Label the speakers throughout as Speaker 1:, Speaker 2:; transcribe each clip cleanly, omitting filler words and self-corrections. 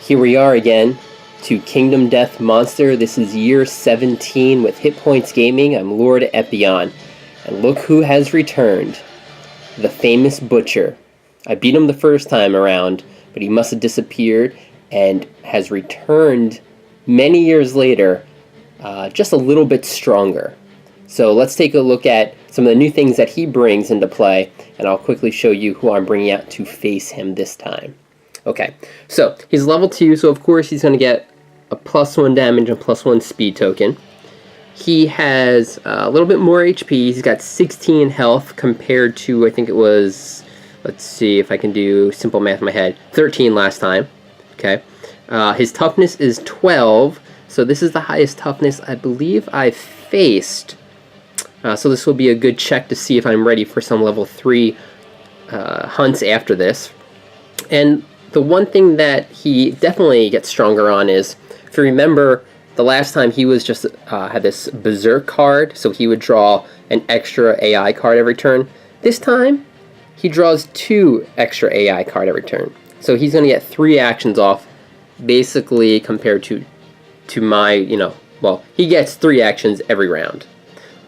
Speaker 1: Here we are again to Kingdom Death Monster. This is year 17 with Hit Points Gaming. I'm Lord Epion. And look who has returned. The famous Butcher. I beat him the first time around, but he must have disappeared and has returned many years later, just a little bit stronger. So let's take a look at some of the new things that he brings into play, and I'll quickly show you who I'm bringing out to face him this time. Okay, so he's level 2, so of course he's going to get a +1 damage and +1 speed token. He has a little bit more HP. He's got 16 health compared to, I think it was, let's see if I can do simple math in my head, 13 last time. Okay, his toughness is 12, so this is the highest toughness I believe I've faced. So this will be a good check to see if I'm ready for some level 3 hunts after this. And the one thing that he definitely gets stronger on is, if you remember, the last time he was just had this Berserk card, so he would draw an extra AI card every turn. This time, he draws 2 extra AI card every turn. So he's going to get 3 actions off, basically compared to my, well, he gets 3 actions every round.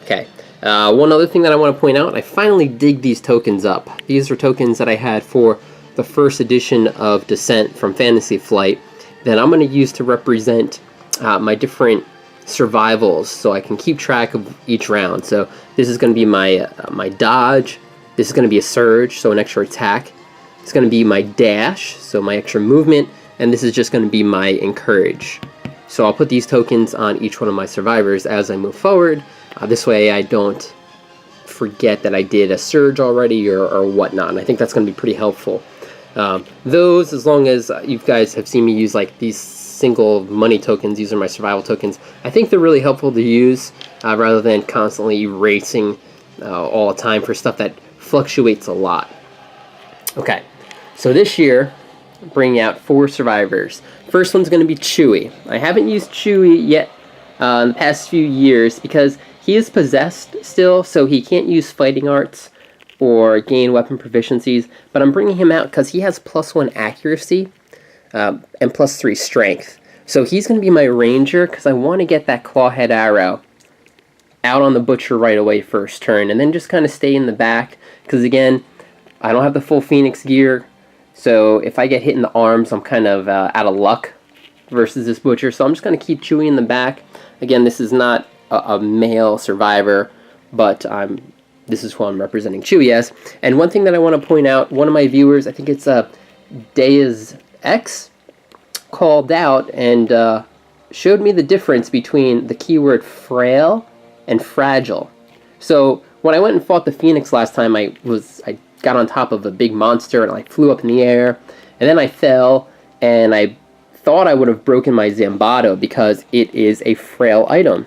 Speaker 1: Okay. One other thing that I want to point out, I finally dig these tokens up. These are tokens that I had for the first edition of Descent from Fantasy Flight that I'm going to use to represent my different survivals, so I can keep track of each round. So this is going to be my my dodge. This is going to be a surge, so an extra attack. It's going to be my dash, so my extra movement, and this is just going to be my encourage. So I'll put these tokens on each one of my survivors as I move forward. This way I don't forget that I did a surge already or whatnot, and I think that's going to be pretty helpful. Those, as long as you guys have seen me use like these single money tokens, these are my survival tokens, I think they're really helpful to use rather than constantly racing all the time for stuff that fluctuates a lot. Okay, so this year, I'm bringing out 4 survivors. First one's going to be Chewie. I haven't used Chewie yet in the past few years because he is possessed still, so he can't use fighting arts or gain weapon proficiencies, but I'm bringing him out because he has +1 accuracy and +3 strength. So he's going to be my ranger because I want to get that clawhead arrow out on the Butcher right away first turn, and then just kind of stay in the back because, again, I don't have the full Phoenix gear, so if I get hit in the arms, I'm kind of out of luck versus this Butcher, so I'm just going to keep Chewie in the back. Again, this is not a male survivor, but this is who I'm representing Chewie as. And one thing that I want to point out, one of my viewers, I think it's Deus X, called out and showed me the difference between the keyword frail and fragile. So when I went and fought the Phoenix last time, I got on top of a big monster and I flew up in the air, and then I fell, and I thought I would have broken my Zambato because it is a frail item.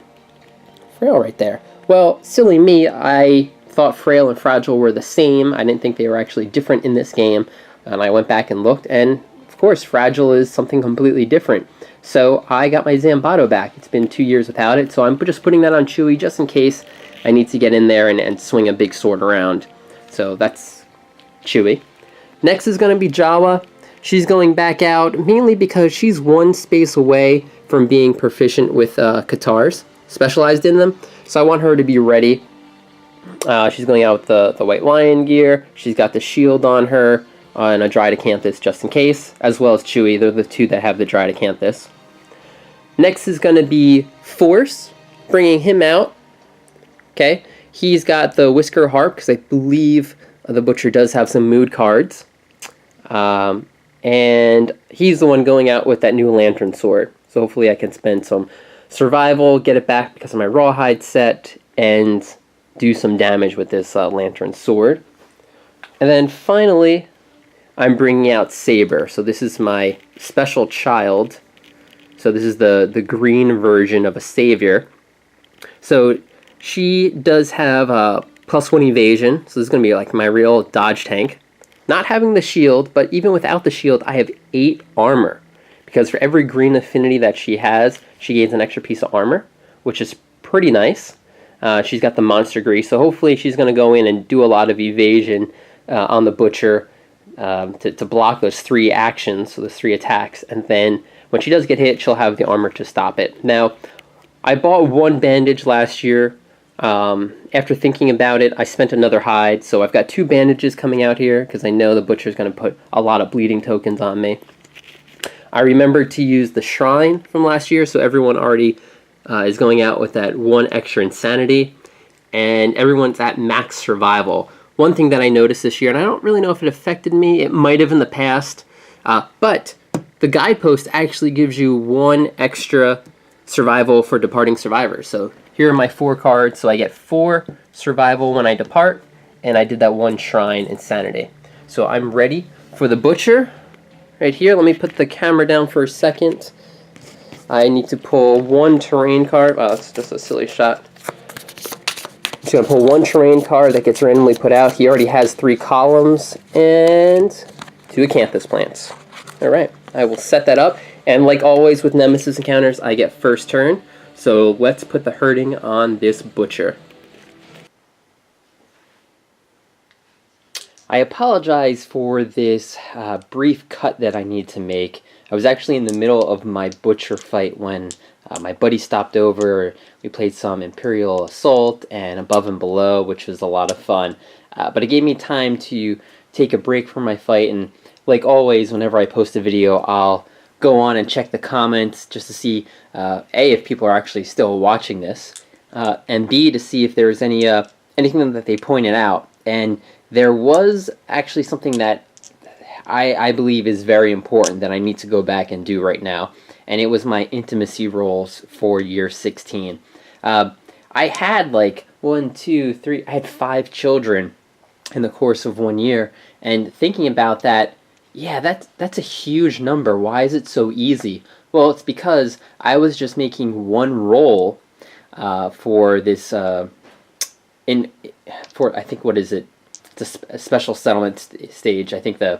Speaker 1: Frail right there. Well, silly me, I thought frail and fragile were the same. I didn't think they were actually different in this game, and I went back and looked, and of course fragile is something completely different. So I got my Zambato back. It's been 2 years without it, so I'm just putting that on Chewie just in case I need to get in there and swing a big sword around. So that's Chewie. Next is going to be Jawa. She's going back out mainly because she's 1 space away from being proficient with Katars, specialized in them, so I want her to be ready. She's going out with the White Lion gear. She's got the shield on her and a Dryad Acanthus just in case, as well as Chewie. They're the 2 that have the Dryad Acanthus. Next is going to be Force, bringing him out. Okay, he's got the Whisker Harp because I believe the Butcher does have some mood cards. And he's the one going out with that new Lantern Sword. So hopefully I can spend some survival, get it back because of my Rawhide set, and do some damage with this Lantern Sword. And then finally, I'm bringing out Saber. So this is my special child. So this is the green version of a Savior. So she does have a +1 evasion. So this is going to be like my real dodge tank. Not having the shield, but even without the shield, I have 8 armor. Because for every green affinity that she has, she gains an extra piece of armor, which is pretty nice. She's got the monster grease, so hopefully she's going to go in and do a lot of evasion on the Butcher, to block those 3 actions, so those 3 attacks, and then when she does get hit, she'll have the armor to stop it. Now, I bought 1 bandage last year. After thinking about it, I spent another hide, so I've got 2 bandages coming out here, because I know the Butcher's going to put a lot of bleeding tokens on me. I remembered to use the Shrine from last year, so everyone already is going out with that 1 extra Insanity, and everyone's at max survival. One thing that I noticed this year, and I don't really know if it affected me, it might have in the past, but the guidepost actually gives you 1 extra survival for departing survivors. So here are my 4 cards, so I get 4 survival when I depart, and I did that 1 Shrine Insanity. So I'm ready for the Butcher. Right here, let me put the camera down for a second. I need to pull 1 terrain card. Wow, that's just a silly shot. I'm just going to pull 1 terrain card that gets randomly put out. He already has 3 columns and 2 acanthus plants. Alright, I will set that up. And like always with Nemesis encounters, I get first turn. So let's put the herding on this Butcher. I apologize for this brief cut that I need to make. I was actually in the middle of my Butcher fight when my buddy stopped over. We played some Imperial Assault and Above and Below, which was a lot of fun. But it gave me time to take a break from my fight, and like always, whenever I post a video, I'll go on and check the comments just to see, A, if people are actually still watching this, and B, to see if there's anything that they pointed out. And there was actually something that I believe is very important that I need to go back and do right now, and it was my intimacy rolls for year 16. I had like 1, 2, 3, I had 5 children in the course of 1 year, and thinking about that, yeah, that's a huge number. Why is it so easy? Well, it's because I was just making 1 roll for this, for I think, what is it? It's a special settlement stage. I think the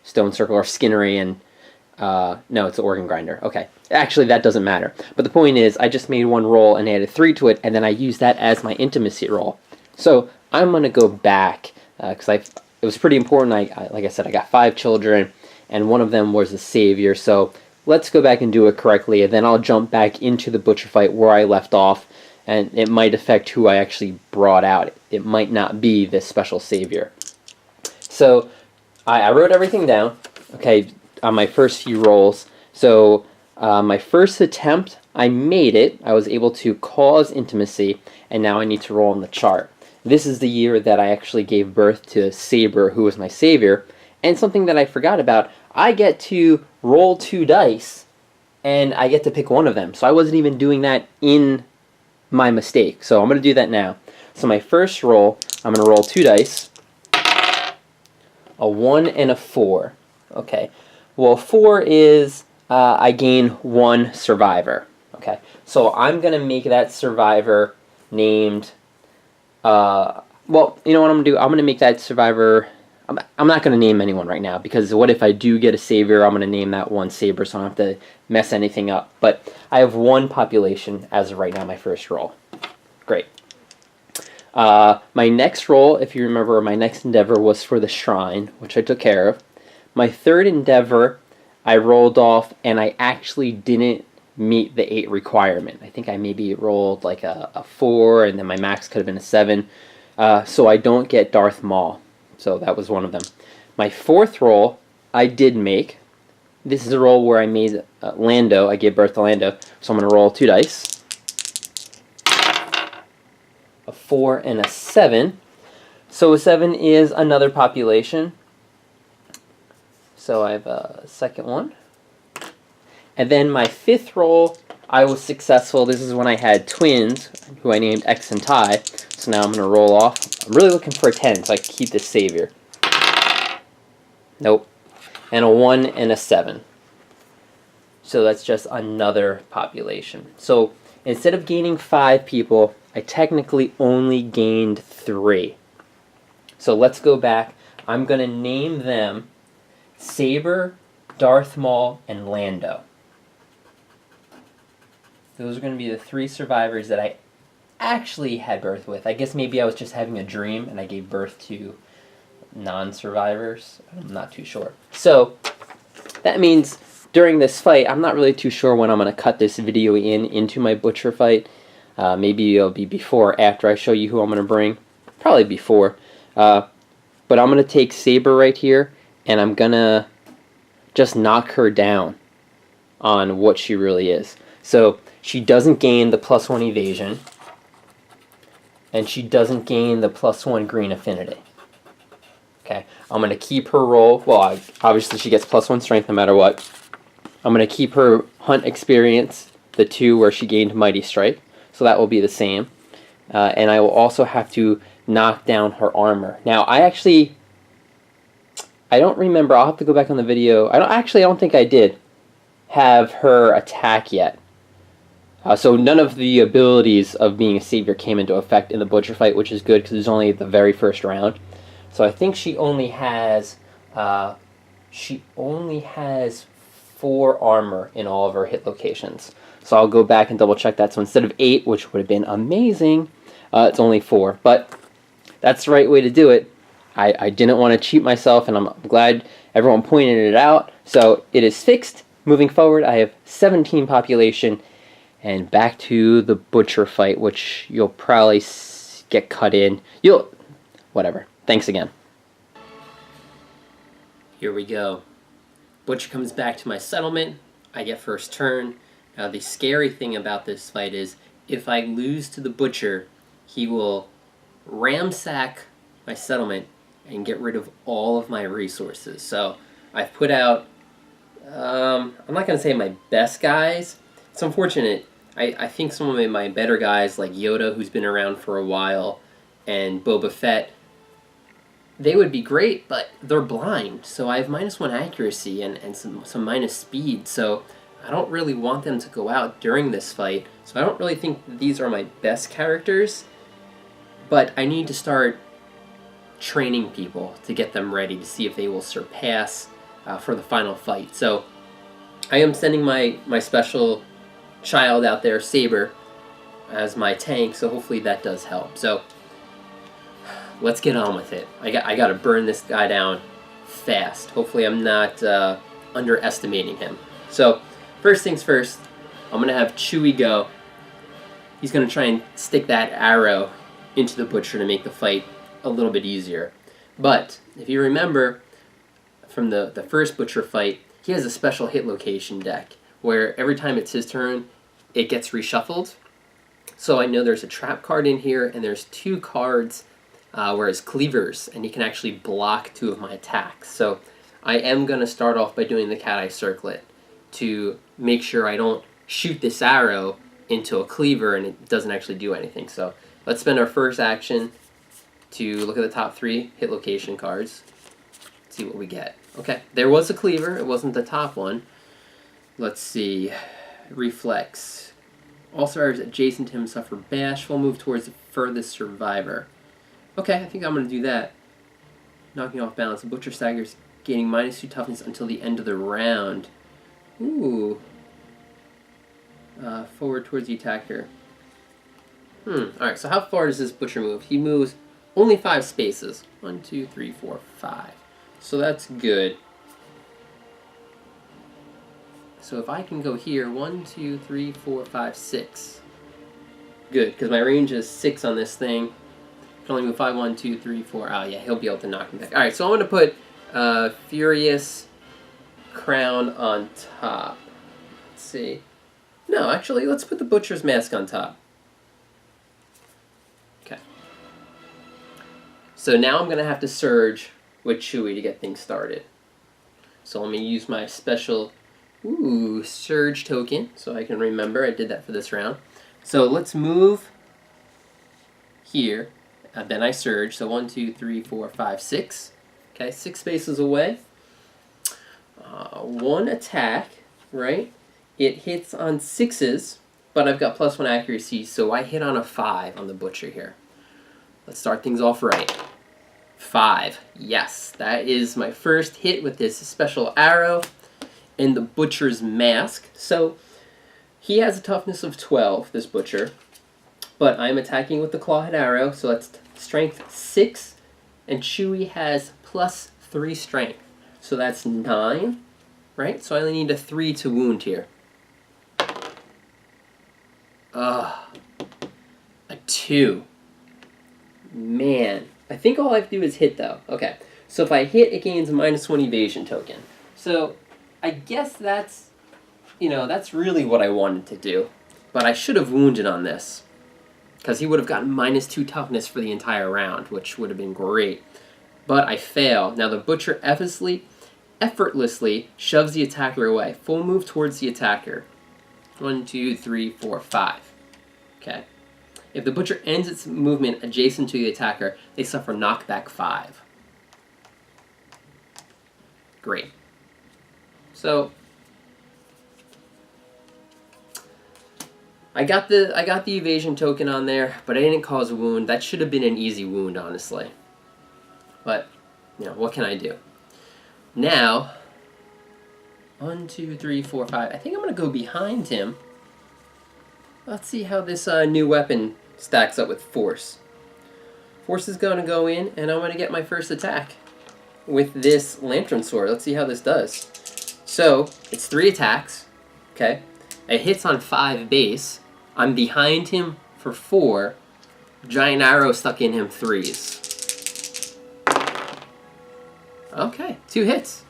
Speaker 1: Stone Circle or Skinnery and, no, it's the Organ Grinder. Okay, actually that doesn't matter. But the point is, I just made 1 roll and added 3 to it, and then I used that as my intimacy roll. So I'm going to go back, because it was pretty important. Like I said, I got 5 children, and one of them was a savior. So let's go back and do it correctly, and then I'll jump back into the Butcher fight where I left off, and it might affect who I actually brought out. It might not be this special savior. So I wrote everything down, okay, on my first few rolls. So my first attempt, I made it. I was able to cause intimacy, and now I need to roll on the chart. This is the year that I actually gave birth to Saber, who was my savior. And something that I forgot about, I get to roll 2 dice, and I get to pick one of them. So I wasn't even doing that in my mistake. So I'm going to do that now. So my first roll, I'm going to roll 2 dice. A 1 and a 4. Okay. Well, 4 is I gain 1 survivor. Okay. So I'm going to make that survivor named... well, you know what I'm going to do? I'm going to make that survivor... I'm not going to name anyone right now, because what if I do get a savior? I'm going to name that one Saber, so I don't have to mess anything up. But I have 1 population as of right now, my first roll. Great. My next roll, if you remember, my next endeavor was for the Shrine, which I took care of. My third endeavor, I rolled off, and I actually didn't meet the 8 requirement. I think I maybe rolled like a 4, and then my max could have been a 7. So I don't get Darth Maul. So that was one of them. My 4th roll, I did make. This is a roll where I made Lando. I gave birth to Lando. So I'm going to roll 2 dice. A 4 and a 7. So a 7 is another population. So I have a second one. And then my 5th roll, I was successful. This is when I had twins, who I named X and Ty. So now I'm going to roll off. I'm really looking for a 10, so I can keep this savior. Nope. And a 1 and a 7. So that's just another population. So instead of gaining 5 people, I technically only gained 3. So let's go back. I'm going to name them Saber, Darth Maul, and Lando. Those are going to be the 3 survivors that I actually had birth with. I guess maybe I was just having a dream and I gave birth to non-survivors. I'm not too sure. So that means during this fight, I'm not really too sure when I'm going to cut this video into my butcher fight. Maybe it'll be before or after I show you who I'm going to bring. Probably before. But I'm going to take Saber right here, and I'm going to just knock her down on what she really is. So she doesn't gain the +1 evasion, and she doesn't gain the +1 green affinity. Okay, I'm going to keep her roll. Well, obviously she gets +1 strength no matter what. I'm going to keep her hunt experience, the 2 where she gained Mighty Strike, so that will be the same. And I will also have to knock down her armor. Now, I don't remember. I'll have to go back on the video. I don't think I did have her attack yet. So none of the abilities of being a savior came into effect in the butcher fight, which is good because it's only the very first round. So I think she only has 4 armor in all of her hit locations. So I'll go back and double check that. So instead of 8, which would have been amazing, it's only 4. But that's the right way to do it. I didn't want to cheat myself, and I'm glad everyone pointed it out. So it is fixed. Moving forward, I have 17 population, and back to the butcher fight, which you'll probably get cut in. Whatever. Thanks again. Here we go. Butcher comes back to my settlement. I get first turn. Now the scary thing about this fight is if I lose to the butcher, he will ransack my settlement and get rid of all of my resources. So I've put out, I'm not going to say my best guys. It's unfortunate. I think some of my better guys like Yoda, who's been around for a while, and Boba Fett, they would be great, but they're blind. So I have -1 accuracy and some minus speed. So I don't really want them to go out during this fight. So I don't really think these are my best characters. But I need to start training people to get them ready to see if they will surpass for the final fight. So I am sending my special child out there, Saber, as my tank. So hopefully that does help. So let's get on with it. I got to burn this guy down fast. Hopefully I'm not underestimating him. So first things first, I'm going to have Chewie go. He's going to try and stick that arrow into the butcher to make the fight a little bit easier. But if you remember from the first butcher fight, he has a special hit location deck where every time it's his turn, it gets reshuffled. So I know there's a trap card in here, and there's 2 cards where it's cleavers, and he can actually block 2 of my attacks. So I am going to start off by doing the cat eye circlet to make sure I don't shoot this arrow into a cleaver and it doesn't actually do anything. So let's spend our first action to look at the top 3 hit location cards. See what we get. Okay, there was a cleaver. It wasn't the top one. Let's see. Reflex. All survivors adjacent to him suffer bashful. Move towards the furthest survivor. Okay, I think I'm going to do that. Knocking off balance. The butcher staggers, gaining -2 toughness until the end of the round. Ooh. Forward towards the attacker. Alright, so how far does this butcher move? He moves only 5 spaces. 1, 2, 3, 4, 5. So that's good. So if I can go here, 1, 2, 3, 4, 5, 6. Good, because my range is 6 on this thing. I can only move 5, 1, 2, 3, 4. Oh yeah, he'll be able to knock me back. Alright, so I'm going to put Furious Crown on top. Let's see. No, actually, let's put the Butcher's Mask on top. Okay. So now I'm going to have to surge with Chewie to get things started. So let me use my special surge token so I can remember I did that for this round. So let's move here. Then I surge. So 1, 2, 3, 4, 5, 6. Okay, 6 spaces away. 1 attack, right? It hits on 6s, but I've got +1 accuracy, so I hit on a 5 on the Butcher here. Let's start things off right. 5. Yes, that is my first hit with this special arrow and the Butcher's Mask. So he has a toughness of 12, this Butcher, but I'm attacking with the Clawhead Arrow, so that's strength 6, and Chewie has plus 3 strength. So that's 9, right? So I only need a 3 to wound here. Ugh. A 2. Man. I think all I have to do is hit, though. Okay. So if I hit, it gains a -1 evasion token. So I guess that's, that's really what I wanted to do. But I should have wounded on this, because he would have gotten -2 toughness for the entire round, which would have been great. But I fail. Now the Butcher effortlessly shoves the attacker away. Full move towards the attacker. 1, 2, 3, 4, 5. Okay. If the Butcher ends its movement adjacent to the attacker, they suffer knockback 5. Great. So I got the evasion token on there, but I didn't cause a wound. That should have been an easy wound, honestly. But, what can I do? Now, 1, 2, 3, 4, 5. I think I'm going to go behind him. Let's see how this new weapon stacks up with Force. Force is going to go in, and I'm going to get my first attack with this Lantern Sword. Let's see how this does. So, it's 3 attacks. Okay. It hits on 5 base. I'm behind him for 4. Giant arrow stuck in him 3s. Okay, 2 hits.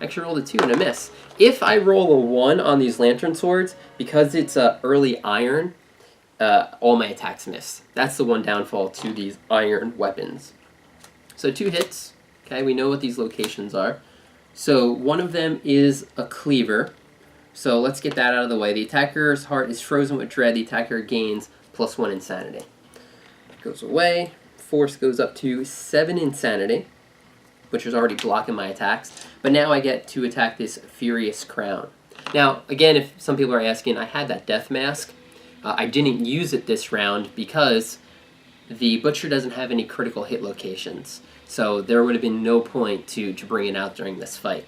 Speaker 1: Actually rolled a 2 and a miss. If I roll a 1 on these Lantern Swords, because it's early iron, all my attacks miss. That's the one downfall to these iron weapons. So 2 hits. Okay, we know what these locations are. So one of them is a cleaver. So let's get that out of the way. The attacker's heart is frozen with dread. The attacker gains +1 insanity. Goes away. Force goes up to 7 insanity, which was already blocking my attacks. But now I get to attack this Furious Crown. Now, again, if some people are asking, I had that Death Mask. I didn't use it this round because the Butcher doesn't have any critical hit locations. So there would have been no point to bring it out during this fight.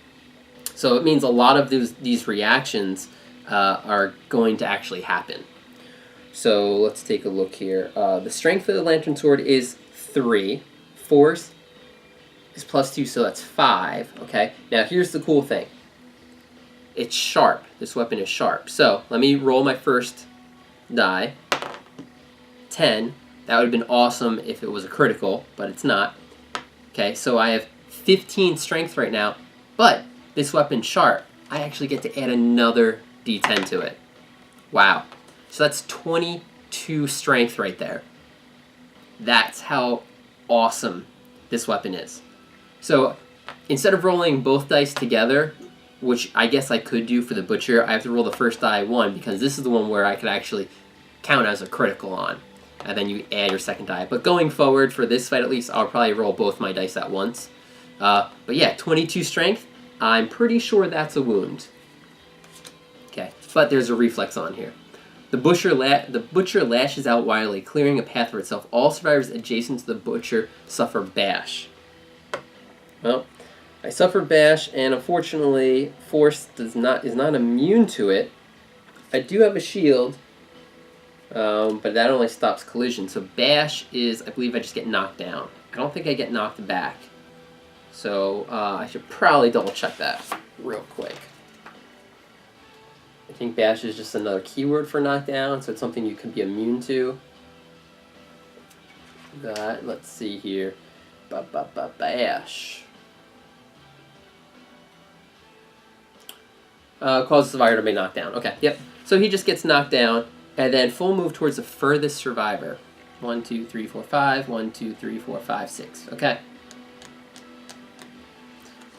Speaker 1: So it means a lot of these reactions are going to actually happen. So let's take a look here. The strength of the Lantern Sword is 3. Force is +2, so that's 5. Okay. Now here's the cool thing. It's sharp. This weapon is sharp. So let me roll my first die. 10. That would have been awesome if it was a critical, but it's not. Okay, so I have 15 strength right now, but this weapon's sharp. I actually get to add another d10 to it. Wow. So that's 22 strength right there. That's how awesome this weapon is. So instead of rolling both dice together, which I guess I could do for the Butcher, I have to roll the first die 1 because this is the one where I could actually count as a critical on. And then you add your second die. But going forward, for this fight at least, I'll probably roll both my dice at once. But yeah, 22 strength. I'm pretty sure that's a wound. Okay, but there's a reflex on here. The Butcher lashes out wildly, clearing a path for itself. All survivors adjacent to the Butcher suffer bash. Well, I suffer bash, and unfortunately, Force is not immune to it. I do have a shield, but that only stops collision. So bash is, I believe I just get knocked down. I don't think I get knocked back. So I should probably double check that real quick. I think bash is just another keyword for knockdown, so it's something you can be immune to. Let's see here. Bash. Causes survivor to be knocked down. Okay, yep. So he just gets knocked down, and then full move towards the furthest survivor. 1, 2, 3, 4, 5. 1, 2, 3, 4, 5, 6. Okay.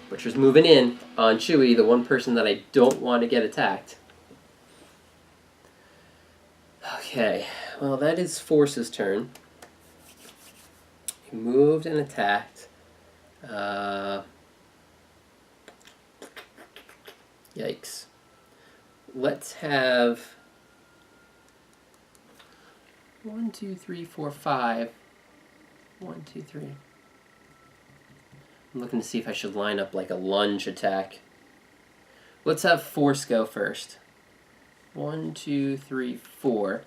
Speaker 1: Butcher's moving in on Chewie, the one person that I don't want to get attacked. Okay, well that is Force's turn. He moved and attacked. Yikes. Let's have 1, 2, 3, 4, 5. 1, 2, 3. I'm looking to see if I should line up like a lunge attack. Let's have Force go first. 1, 2, 3, 4.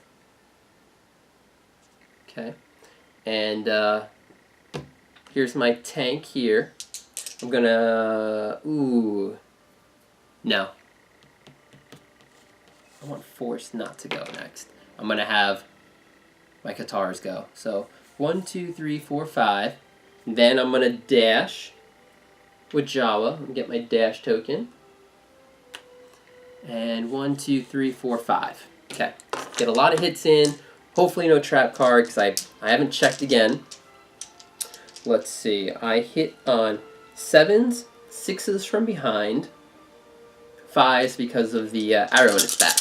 Speaker 1: Okay. And here's my tank here. I'm gonna... Ooh. No. I want Force not to go next. I'm gonna have my Katars go. So 1, 2, 3, 4, 5. Then I'm gonna dash with Jawa and get my dash token. And 1, 2, 3, 4, 5. Okay. Get a lot of hits in. Hopefully no trap card because I haven't checked again. Let's see. I hit on 7s, 6s from behind, 5s because of the arrow in its back.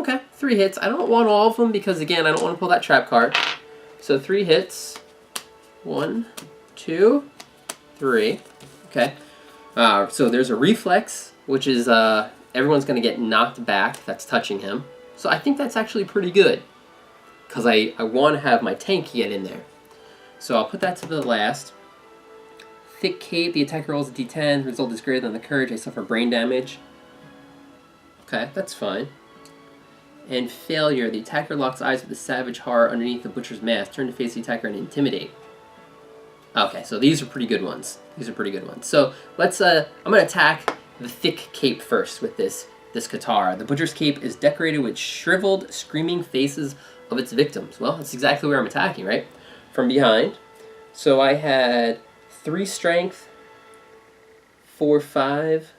Speaker 1: Okay, 3 hits. I don't want all of them because, again, I don't want to pull that trap card. So 3 hits. 1, 2, 3. Okay. So there's a reflex, which is everyone's going to get knocked back that's touching him. So I think that's actually pretty good because I want to have my tank get in there. So I'll put that to the last. Thick Cape, the attacker rolls a d10. The result is greater than the courage. I suffer brain damage. Okay, that's fine. And Failure, the attacker locks eyes with the savage horror underneath the butcher's mask. Turn to face the attacker and intimidate. Okay, so these are pretty good ones. So let's, I'm going to attack the Thick Cape first with this Katar. The butcher's cape is decorated with shriveled, screaming faces of its victims. Well, that's exactly where I'm attacking, right? From behind. So I had 3 strength, 4, 5.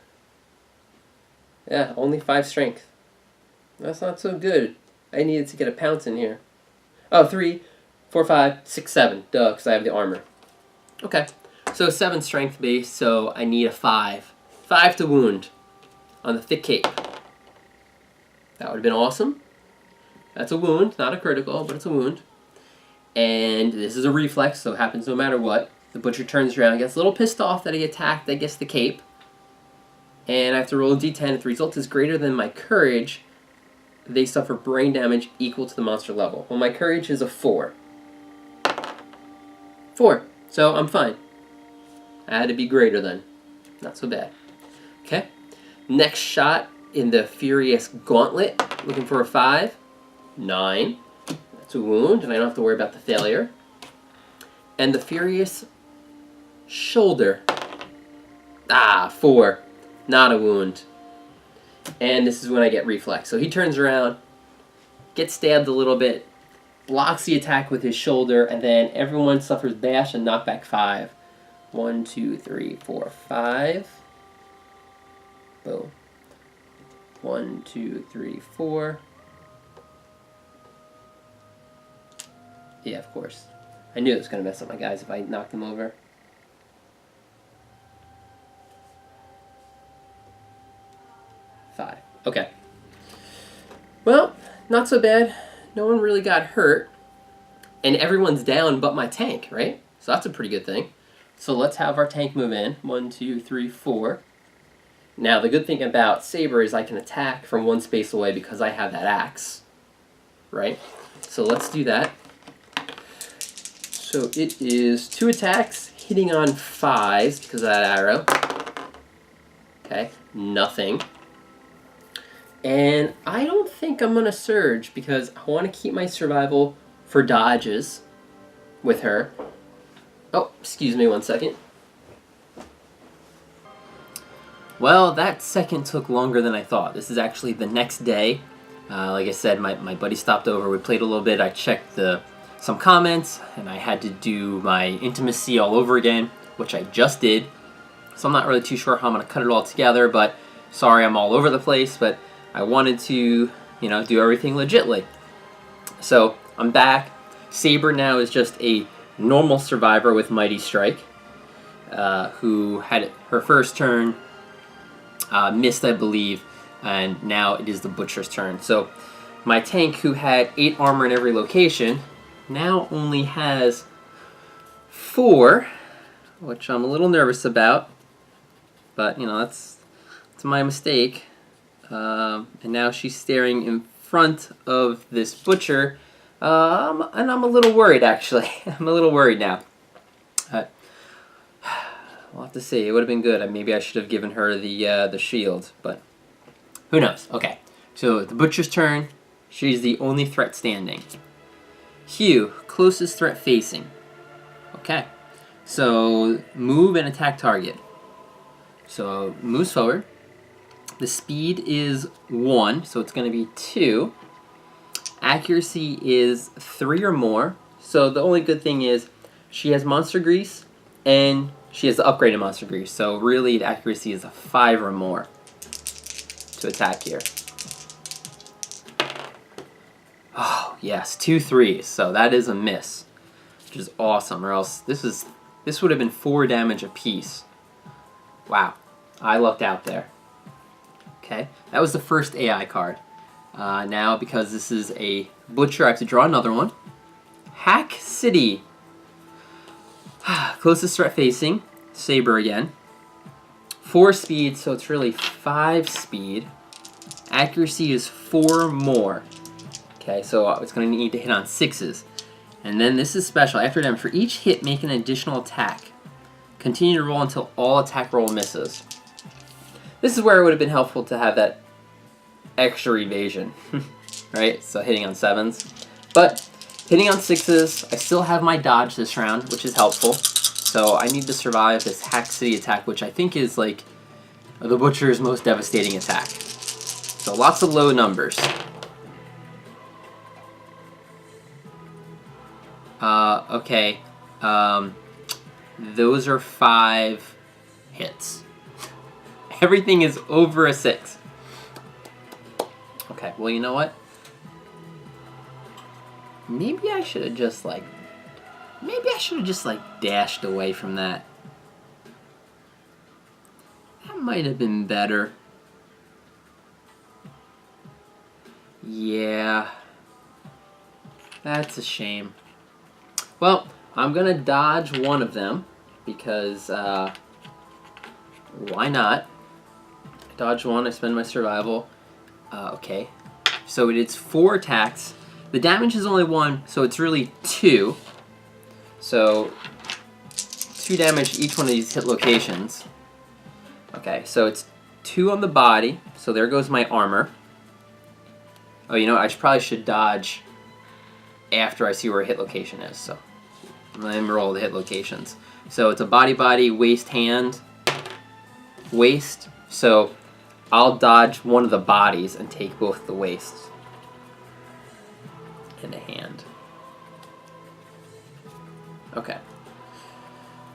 Speaker 1: Yeah, only 5 strength. That's not so good. I needed to get a pounce in here. Oh, 3, 4, 5, 6, 7. Duh, because I have the armor. Okay, so 7 strength base, so I need a 5. 5 to wound on the Thick Cape. That would have been awesome. That's a wound, not a critical, but it's a wound. And this is a reflex, so it happens no matter what. The butcher turns around, gets a little pissed off that he attacked, I guess, the cape. And I have to roll a d10. If the result is greater than my courage, they suffer brain damage equal to the monster level. Well, my courage is a 4. 4. So I'm fine. I had to be greater then. Not so bad. Okay. Next shot in the Furious Gauntlet. Looking for a 5. 9. That's a wound, and I don't have to worry about the failure. And the Furious Shoulder. 4. Not a wound. And this is when I get reflex. So he turns around, gets stabbed a little bit, blocks the attack with his shoulder, and then everyone suffers dash and knockback 5. 1, 2, 3, 4, 5. Boom. 1, 2, 3, 4. Yeah, of course. I knew it was going to mess up my guys if I knocked them over. Okay. Well, not so bad. No one really got hurt. And everyone's down but my tank, right? So that's a pretty good thing. So let's have our tank move in. 1, 2, 3, 4. Now, the good thing about Saber is I can attack from 1 space away because I have that axe. Right? So let's do that. So it is 2 attacks, hitting on 5s because of that arrow. Okay, nothing. And I don't think I'm going to surge because I want to keep my survival for dodges with her. Oh, excuse me 1 second. Well, that second took longer than I thought. This is actually the next day. Like I said, my buddy stopped over. We played a little bit. I checked some comments, and I had to do my intimacy all over again, which I just did. So I'm not really too sure how I'm going to cut it all together, but sorry I'm all over the place, but I wanted to, do everything legitly. So I'm back. Saber now is just a normal survivor with Mighty Strike, who had her first turn, missed, I believe, and now it is the Butcher's turn. So my tank, who had 8 armor in every location, now only has 4, which I'm a little nervous about, but, that's my mistake. And now she's staring in front of this butcher, and I'm a little worried, actually. I'm a little worried now. We'll have to see. It would have been good. Maybe I should have given her the shield, but who knows? Okay, so the butcher's turn. She's the only threat standing. Hugh, closest threat facing. Okay, So move and attack target. So moves forward. The speed is 1, so it's going to be 2. Accuracy is 3 or more. So the only good thing is she has monster grease and she has the upgraded monster grease. So really the accuracy is a 5 or more to attack here. Oh, yes, 2 3s. So that is a miss, which is awesome. Or else this would have been 4 damage apiece. Wow, I lucked out there. Okay, that was the first AI card. Now, because this is a Butcher, I have to draw another one. Hack City. Closest threat facing, Saber again. 4 speed, so it's really 5 speed. Accuracy is 4 more. Okay, so it's going to need to hit on 6s. And then this is special. After them, for each hit, make an additional attack. Continue to roll until all attack roll misses. This is where it would have been helpful to have that extra evasion, right? So hitting on 7s. But hitting on 6s, I still have my dodge this round, which is helpful. So I need to survive this Hack City attack, which I think is like the Butcher's most devastating attack. So lots of low numbers. Okay. Those are 5 hits. Everything is over a 6. Okay, well, you know what? Maybe I should have just dashed away from that. That might have been better. Yeah. That's a shame. Well, I'm gonna dodge one of them because why not? Dodge one, I spend my survival. Okay, so it's 4 attacks. The damage is only 1, so it's really 2. So 2 damage each one of these hit locations. Okay, so it's 2 on the body. So there goes my armor. Oh, you know what? I probably should dodge after I see where a hit location is. So let me roll the hit locations. So it's a body, waist, hand, waist. So I'll dodge one of the bodies and take both the waists and a hand. Okay.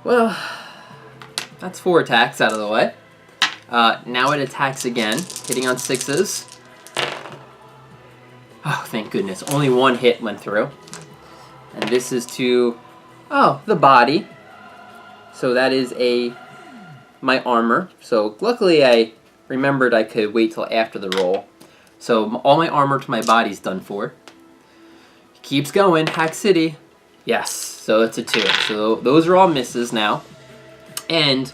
Speaker 1: Well, that's 4 attacks out of the way. Now it attacks again, hitting on 6s. Oh, thank goodness. Only 1 hit went through. And this is to, the body. So that is my armor. So luckily I remembered I could wait till after the roll. So all my armor to my body's done for. Keeps going, Hack City. Yes, so it's a 2. So those are all misses now. And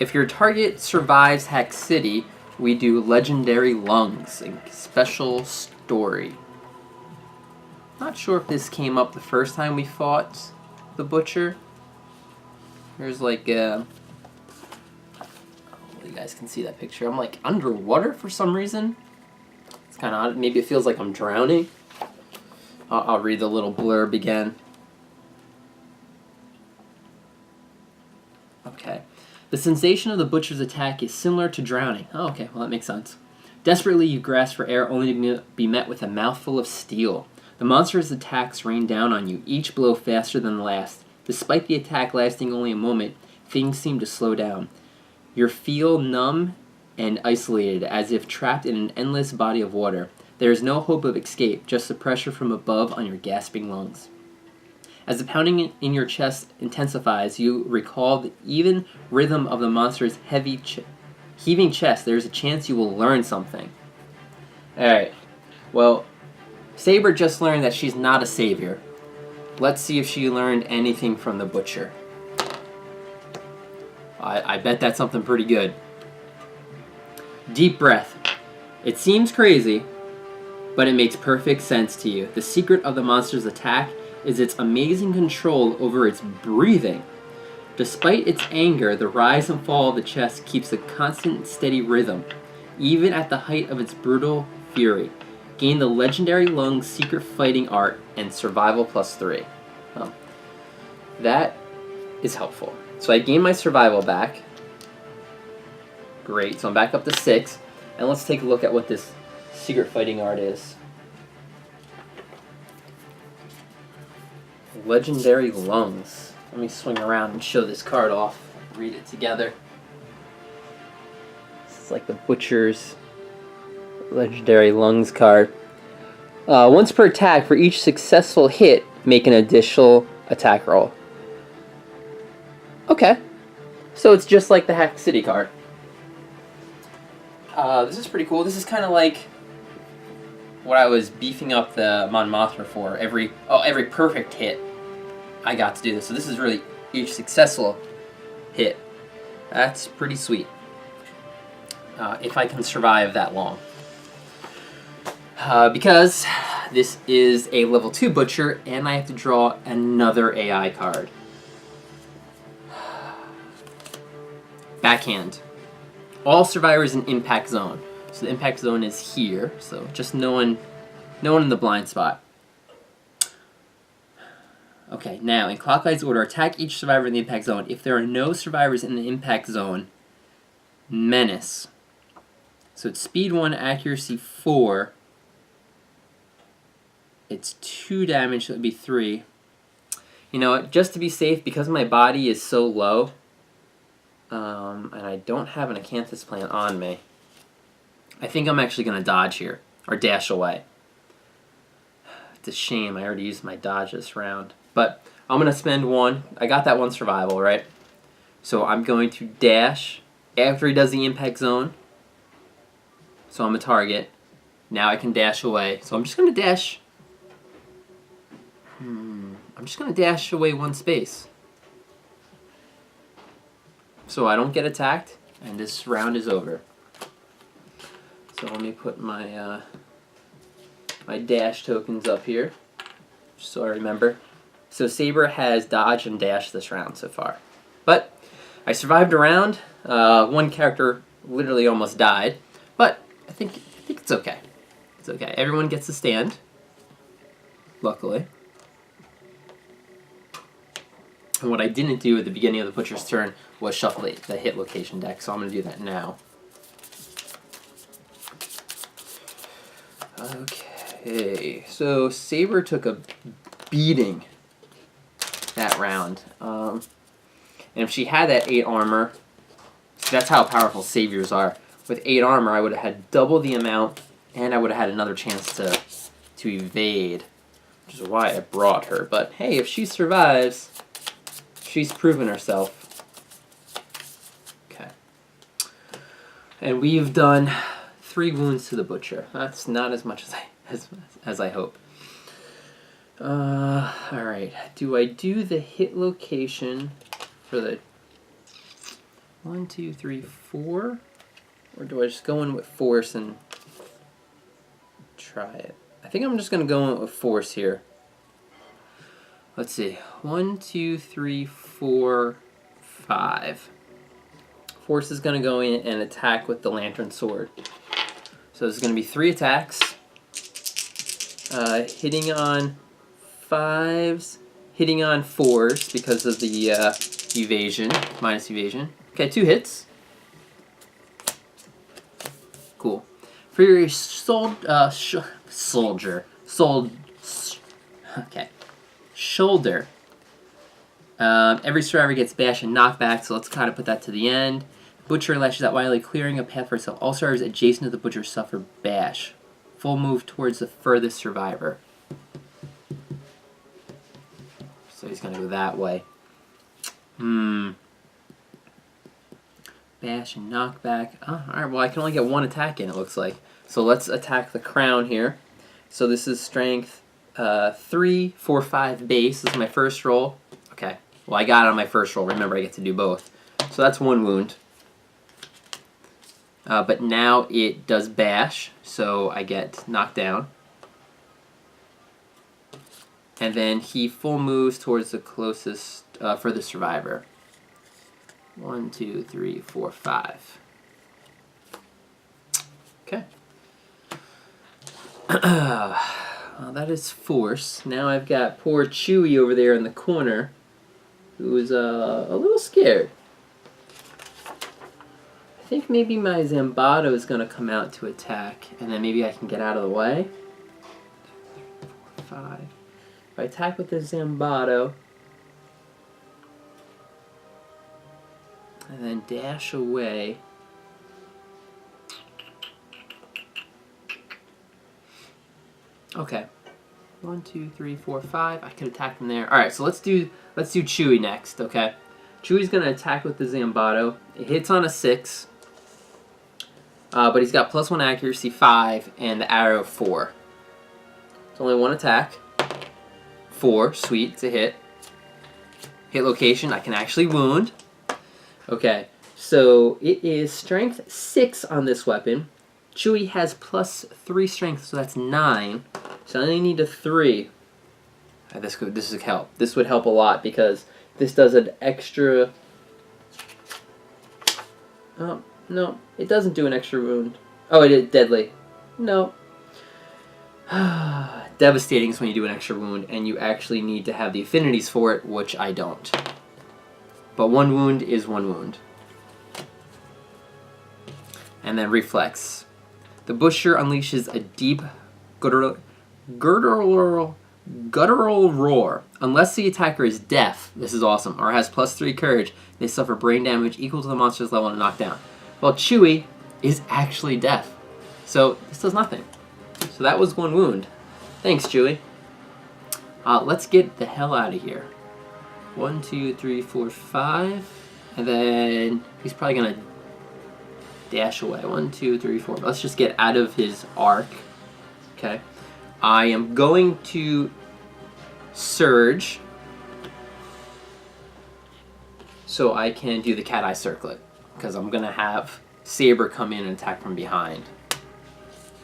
Speaker 1: if your target survives Hack City, we do Legendary Lungs, a special story. Not sure if this came up the first time we fought the Butcher. There's like you guys can see that picture. I'm like underwater for some reason. It's kind of odd. Maybe it feels like I'm drowning. I'll read the little blurb again. Okay. The sensation of the Butcher's attack is similar to drowning. Oh, okay. Well, that makes sense. Desperately, you grasp for air only to be met with a mouthful of steel. The monster's attacks rain down on you, each blow faster than the last. Despite the attack lasting only a moment, things seem to slow down. You feel numb and isolated, as if trapped in an endless body of water. There is no hope of escape, just the pressure from above on your gasping lungs. As the pounding in your chest intensifies, you recall the even rhythm of the monster's heaving chest. There is a chance you will learn something. Alright, well, Saber just learned that she's not a savior. Let's see if she learned anything from the Butcher. I bet that's something pretty good. Deep breath. It seems crazy, but it makes perfect sense to you. The secret of the monster's attack is its amazing control over its breathing. Despite its anger, the rise and fall of the chest keeps a constant, steady rhythm, even at the height of its brutal fury. Gain the legendary Lungs secret fighting art and survival +3. That is helpful. So I gained my survival back. Great, so I'm back up to 6. And let's take a look at what this secret fighting art is. Legendary Lungs. Let me swing around and show this card off. Read it together. This is like the Butcher's Legendary Lungs card. Once per attack, for each successful hit, make an additional attack roll. Okay. So it's just like the Hack City card. This is pretty cool. This is kind of like what I was beefing up the Mon Mothma for. Every perfect hit, I got to do this. So this is really each successful hit. That's pretty sweet. If I can survive that long. Because this is a level 2 Butcher, and I have to draw another AI card. Backhand. All survivors in impact zone. So the impact zone is here, so just no one in the blind spot. Okay, now in clockwise order, attack each survivor in the impact zone. If there are no survivors in the impact zone, menace. So it's speed 1, accuracy 4. It's 2 damage, so it would be 3. You know, just to be safe, because my body is so low, and I don't have an Acanthus plant on me, I think I'm actually going to dodge here, or dash away. It's a shame, I already used my dodge this round. But I'm going to spend 1. I got that 1 survival, right? So I'm going to dash after he does the impact zone. So I'm a target. Now I can dash away. So I'm just going to dash. I'm just going to dash away 1 space. So I don't get attacked, and this round is over. So let me put my my dash tokens up here, just so I remember. So Saber has dodge and dash this round so far. But I survived a round. 1 character literally almost died, but I think it's okay. It's okay. Everyone gets to stand, luckily. And what I didn't do at the beginning of the Butcher's turn was shuffle the hit location deck, so I'm going to do that now. Okay, so Saber took a beating that round. And if she had that 8 armor, so that's how powerful Saviors are. With 8 armor, I would have had double the amount, and I would have had another chance to evade, which is why I brought her. But hey, if she survives, she's proven herself. Okay. And we've done 3 wounds to the Butcher. That's not as much as I hope. Alright. Do I do the hit location for the 1, 2, 3, 4? Or do I just go in with force and try it? I think I'm just going to go in with force here. Let's see. 1, 2, 3, 4, 5. Force is going to go in and attack with the Lantern Sword. So there's going to be 3 attacks. Hitting on 5s, hitting on 4s because of the evasion, minus evasion. Okay, 2 hits. Cool. For your shoulder. Every survivor gets bash and knockback, so let's kind of put that to the end. Butcher lashes out wildly, clearing a path for itself. All survivors adjacent to the Butcher suffer bash. Full move towards the furthest survivor. So he's going to go that way. Bash and knockback. Oh, alright, well I can only get 1 attack in, it looks like. So let's attack the crown here. So this is strength 3, 4, 5 base. This is my first roll. Okay, well I got it on my first roll. Remember, I get to do both. So that's 1 wound. But now it does bash, so I get knocked down. And then he full moves towards the closest, furthest survivor. 1, 2, 3, 4, 5. Okay. Well, that is force. Now I've got poor Chewie over there in the corner. who is a little scared. I think maybe my Zambato is going to come out to attack, and then maybe I can get out of the way. 5. If I attack with the Zambato, and then dash away. Okay. 1, 2, 3, 4, 5. I could attack from there. All right, so let's do Chewie next. Okay. Chewie's gonna attack with the Zambato. It hits on a 6, but he's got +1 accuracy 5 and the arrow 4. It's only one attack. 4, sweet, it's a hit. Hit location, I can actually wound. Okay, so it is strength 6 on this weapon. Chewie has +3 strength, so that's 9. So I only need a 3. This would help. This would help a lot because this does an extra. Oh no, it doesn't do an extra wound. Oh, it is deadly. No. Devastating is when you do an extra wound, and you actually need to have the affinities for it, which I don't. But 1 wound is 1 wound. And then reflex. The Butcher unleashes a deep guttural roar. Unless the attacker is deaf, this is awesome, or has +3 courage, they suffer brain damage equal to the monster's level and knockdown. Well, Chewie is actually deaf, so this does nothing. So that was 1 wound. Thanks, Chewie. Let's get the hell out of here. 1, 2, 3, 4, 5, and then he's probably gonna dash away. 1, 2, 3, 4. Let's just get out of his arc. Okay. I am going to surge so I can do the cat eye circlet because I'm gonna have Saber come in and attack from behind.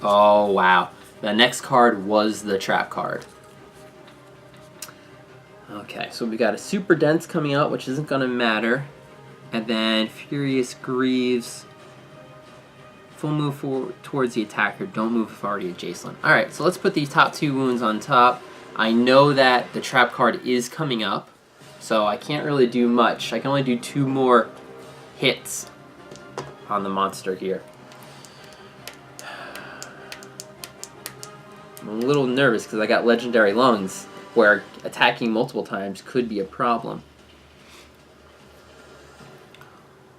Speaker 1: Oh wow. The next card was the trap card. Okay, so we got a Super Dense coming out, which isn't gonna matter. And then Furious Greaves. Full move forward towards the attacker. Don't move if already adjacent. Alright, so let's put these top 2 wounds on top. I know that the trap card is coming up, so I can't really do much. I can only do 2 more hits on the monster here. I'm a little nervous because I got Legendary Lungs, where attacking multiple times could be a problem.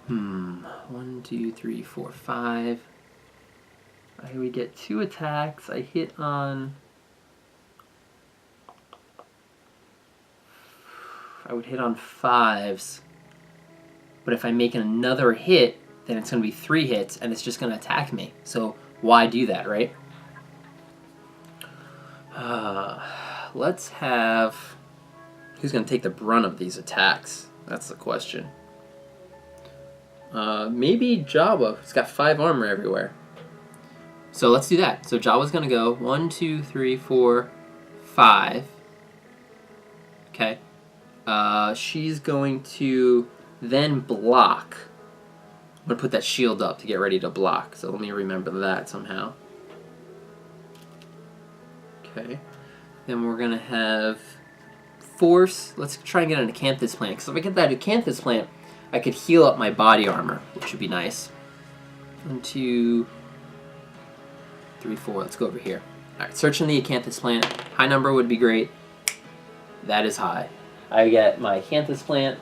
Speaker 1: 1, 2, 3, 4, 5. I would get 2 attacks. I hit on. I would hit on 5s. But if I make another hit, then it's going to be 3 hits, and it's just going to attack me. So why do that, right? Let's have. Who's going to take the brunt of these attacks? That's the question. Maybe Jawa. He's got 5 armor everywhere. So let's do that. So Jawa's going to go 1, 2, 3, 4, 5. Okay. She's going to then block. I'm going to put that shield up to get ready to block. So let me remember that somehow. Okay. Then we're going to have Force. Let's try and get an Acanthus plant. Because if I get that Acanthus plant, I could heal up my body armor, which would be nice. 1, 2, 3, 4. Let's go over here. Alright, searching the Acanthus plant. High number would be great. That is high. I get my Acanthus plant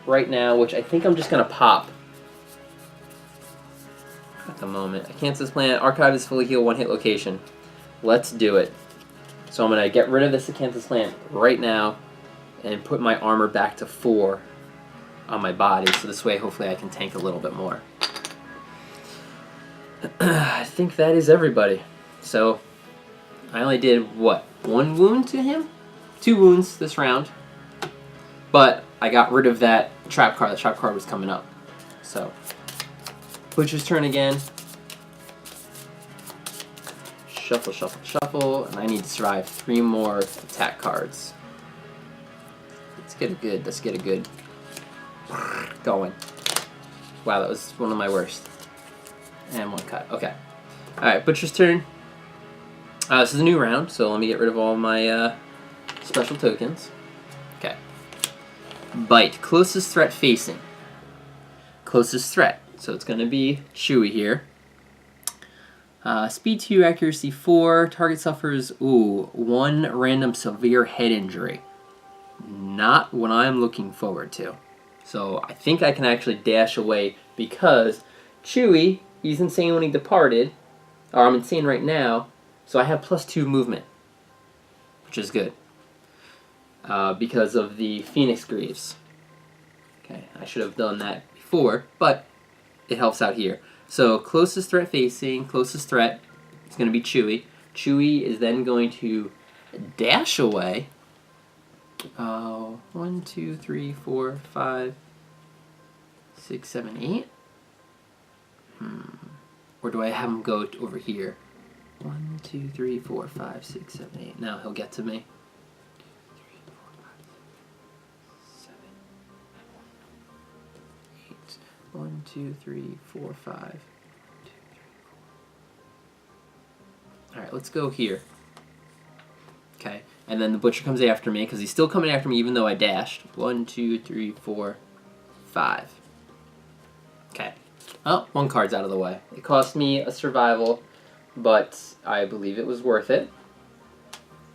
Speaker 1: right now, which I think I'm just going to pop at the moment. Acanthus plant, archive is fully healed, 1 hit location. Let's do it. So I'm going to get rid of this Acanthus plant right now and put my armor back to 4 on my body, so this way hopefully I can tank a little bit more. I think that is everybody. So I only did, what, 1 wound to him? 2 wounds this round. But I got rid of that trap card. The trap card was coming up. So Butcher's turn again. Shuffle, shuffle, shuffle, and I need to survive 3 more attack cards. Let's get a good going. Wow, that was one of my worst. And 1 cut. Okay. Alright, Butcher's turn. This is a new round, so let me get rid of all my special tokens. Okay. Bite. Closest threat facing. Closest threat. So it's going to be Chewie here. Speed 2, accuracy 4. Target suffers, 1 random severe head injury. Not what I'm looking forward to. So I think I can actually dash away because Chewie, he's insane when he departed. Or I'm insane right now. So I have +2 movement. Which is good. Because of the Phoenix Greaves. Okay, I should have done that before, but it helps out here. So closest threat facing, closest threat is going to be Chewie. Chewie is then going to dash away. 1, 2, 3, 4, 5, 6, 7, 8. Or do I have him go over here? 1, 2, 3, 4, 5, 6, 7, 8. Now he'll get to me. 1, 2, 3, 4, 5. 1, 2, 3, 4. Alright, let's go here. Okay, and then the butcher comes after me because he's still coming after me even though I dashed. 1, 2, 3, 4, 5. Okay. Oh, 1 card's out of the way. It cost me a survival, but I believe it was worth it.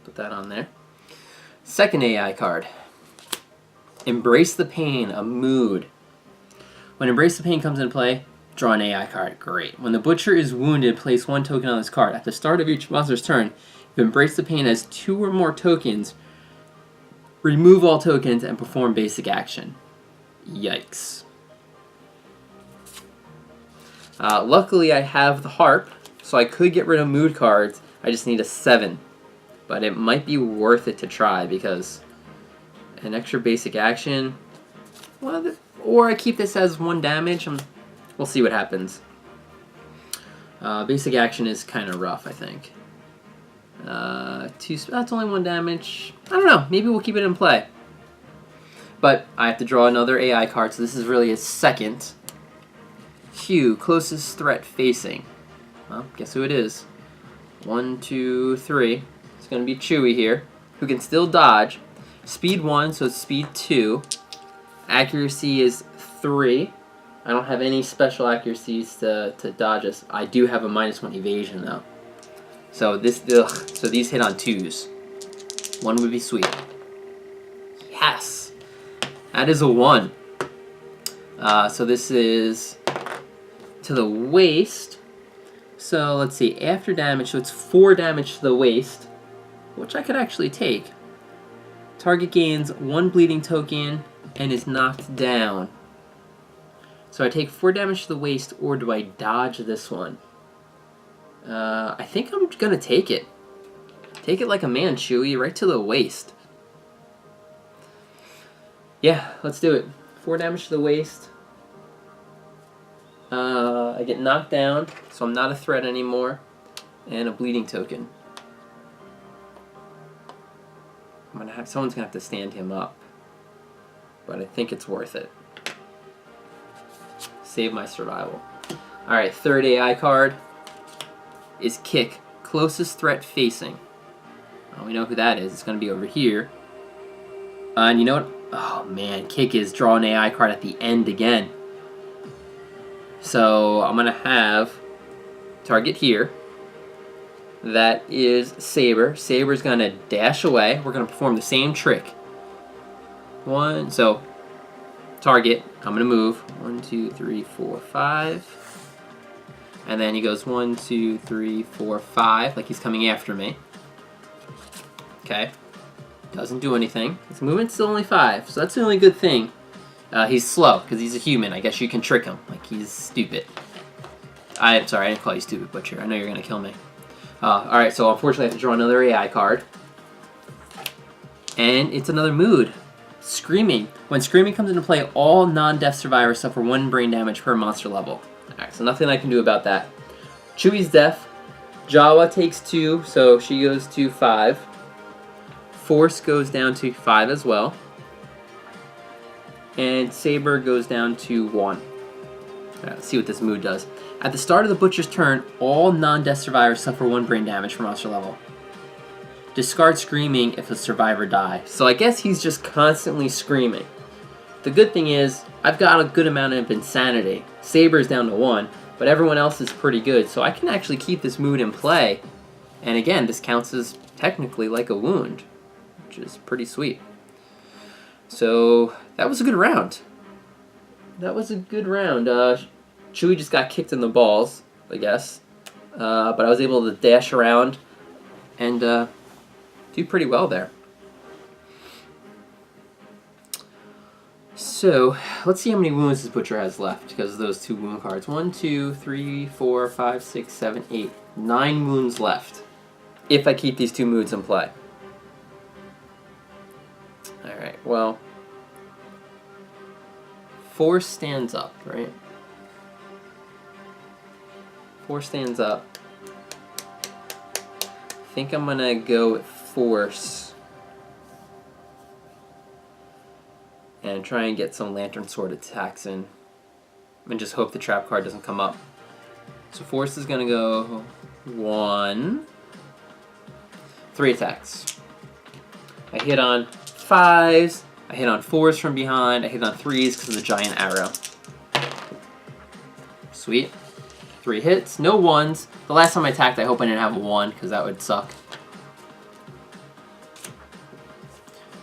Speaker 1: Put that on there. Second AI card. Embrace the Pain, a mood. When Embrace the Pain comes into play, draw an AI card. Great. When the Butcher is wounded, place 1 token on this card. At the start of each monster's turn, if Embrace the Pain has 2 or more tokens, remove all tokens and perform basic action. Yikes. Luckily, I have the Harp, so I could get rid of mood cards. I just need a 7. But it might be worth it to try because an extra basic action... Or I keep this as 1 damage. We'll see what happens. Basic action is kind of rough, I think. That's only 1 damage. I don't know. Maybe we'll keep it in play. But I have to draw another AI card, so this is really a second. Q, closest threat facing. Well, guess who it is? 1, 2, 3. It's going to be Chewie here, who can still dodge. Speed 1, so it's speed 2. Accuracy is 3. I don't have any special accuracies to dodge us. I do have a -1 evasion though. So so these hit on 2s. 1 would be sweet. Yes, that is a 1. So this is to the waist. So let's see. After damage, so it's 4 damage to the waist, which I could actually take. Target gains 1 bleeding token and is knocked down. So I take 4 damage to the waist, or do I dodge this one? I think I'm gonna take it. Take it like a man, Chewie, right to the waist. Yeah, let's do it. 4 damage to the waist. I get knocked down, so I'm not a threat anymore. And a bleeding token. Someone's gonna have to stand him up. But I think it's worth it. Save my survival. Alright, third AI card is Kick. Closest threat facing. We know who that is. It's going to be over here. And you know what? Oh man, Kick is draw an AI card at the end again. So I'm going to have target here. That is Saber. Saber's going to dash away. We're going to perform the same trick. So target, I'm going to move. 1, 2, 3, 4, 5. And then he goes 1, 2, 3, 4, 5, like he's coming after me. Okay. Doesn't do anything. His movement's still only 5, so that's the only good thing. He's slow, because he's a human. I guess you can trick him. Like, he's stupid. I'm sorry, I didn't call you stupid, Butcher. I know you're going to kill me. Alright, so unfortunately I have to draw another AI card. And it's another mood. Screaming. When Screaming comes into play, all non-death survivors suffer 1 brain damage per monster level. Alright, so nothing I can do about that. Chewie's deaf. Jawa takes 2, so she goes to 5. Force goes down to 5 as well. And Saber goes down to 1. Let's see what this mood does. At the start of the Butcher's turn, all non-death survivors suffer 1 brain damage per monster level. Discard Screaming if a survivor dies. So I guess he's just constantly screaming. The good thing is, I've got a good amount of insanity. Saber's down to 1, but everyone else is pretty good, so I can actually keep this mood in play. And again, this counts as technically like a wound, which is pretty sweet. So, that was a good round. Chewie just got kicked in the balls, I guess. But I was able to dash around and do pretty well there. So, let's see how many wounds this Butcher has left because of those 2 wound cards. 1, 2, 3, 4, 5, 6, 7, 8. 9 wounds left if I keep these 2 moods in play. Alright, well, Force stands up, right? Force stands up. I think I'm going to go with Force and try and get some Lantern Sword attacks in and just hope the trap card doesn't come up. So Force is going to go 1, 3 attacks. I hit on 5s, I hit on 4s from behind, I hit on 3s because of the giant arrow. Sweet. 3 hits, no 1s. The last time I attacked, I hope I didn't have a 1 because that would suck.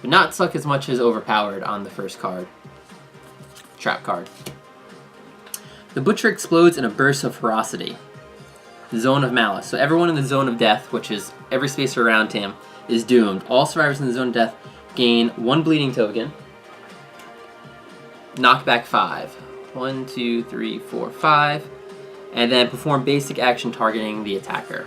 Speaker 1: But not suck as much as overpowered on the first card. Trap card. The Butcher explodes in a burst of ferocity. Zone of Malice. So everyone in the Zone of Death, which is every space around him, is doomed. All survivors in the Zone of Death gain 1 bleeding token. Knockback 5. 1, 2, 3, 4, 5. And then perform basic action targeting the attacker.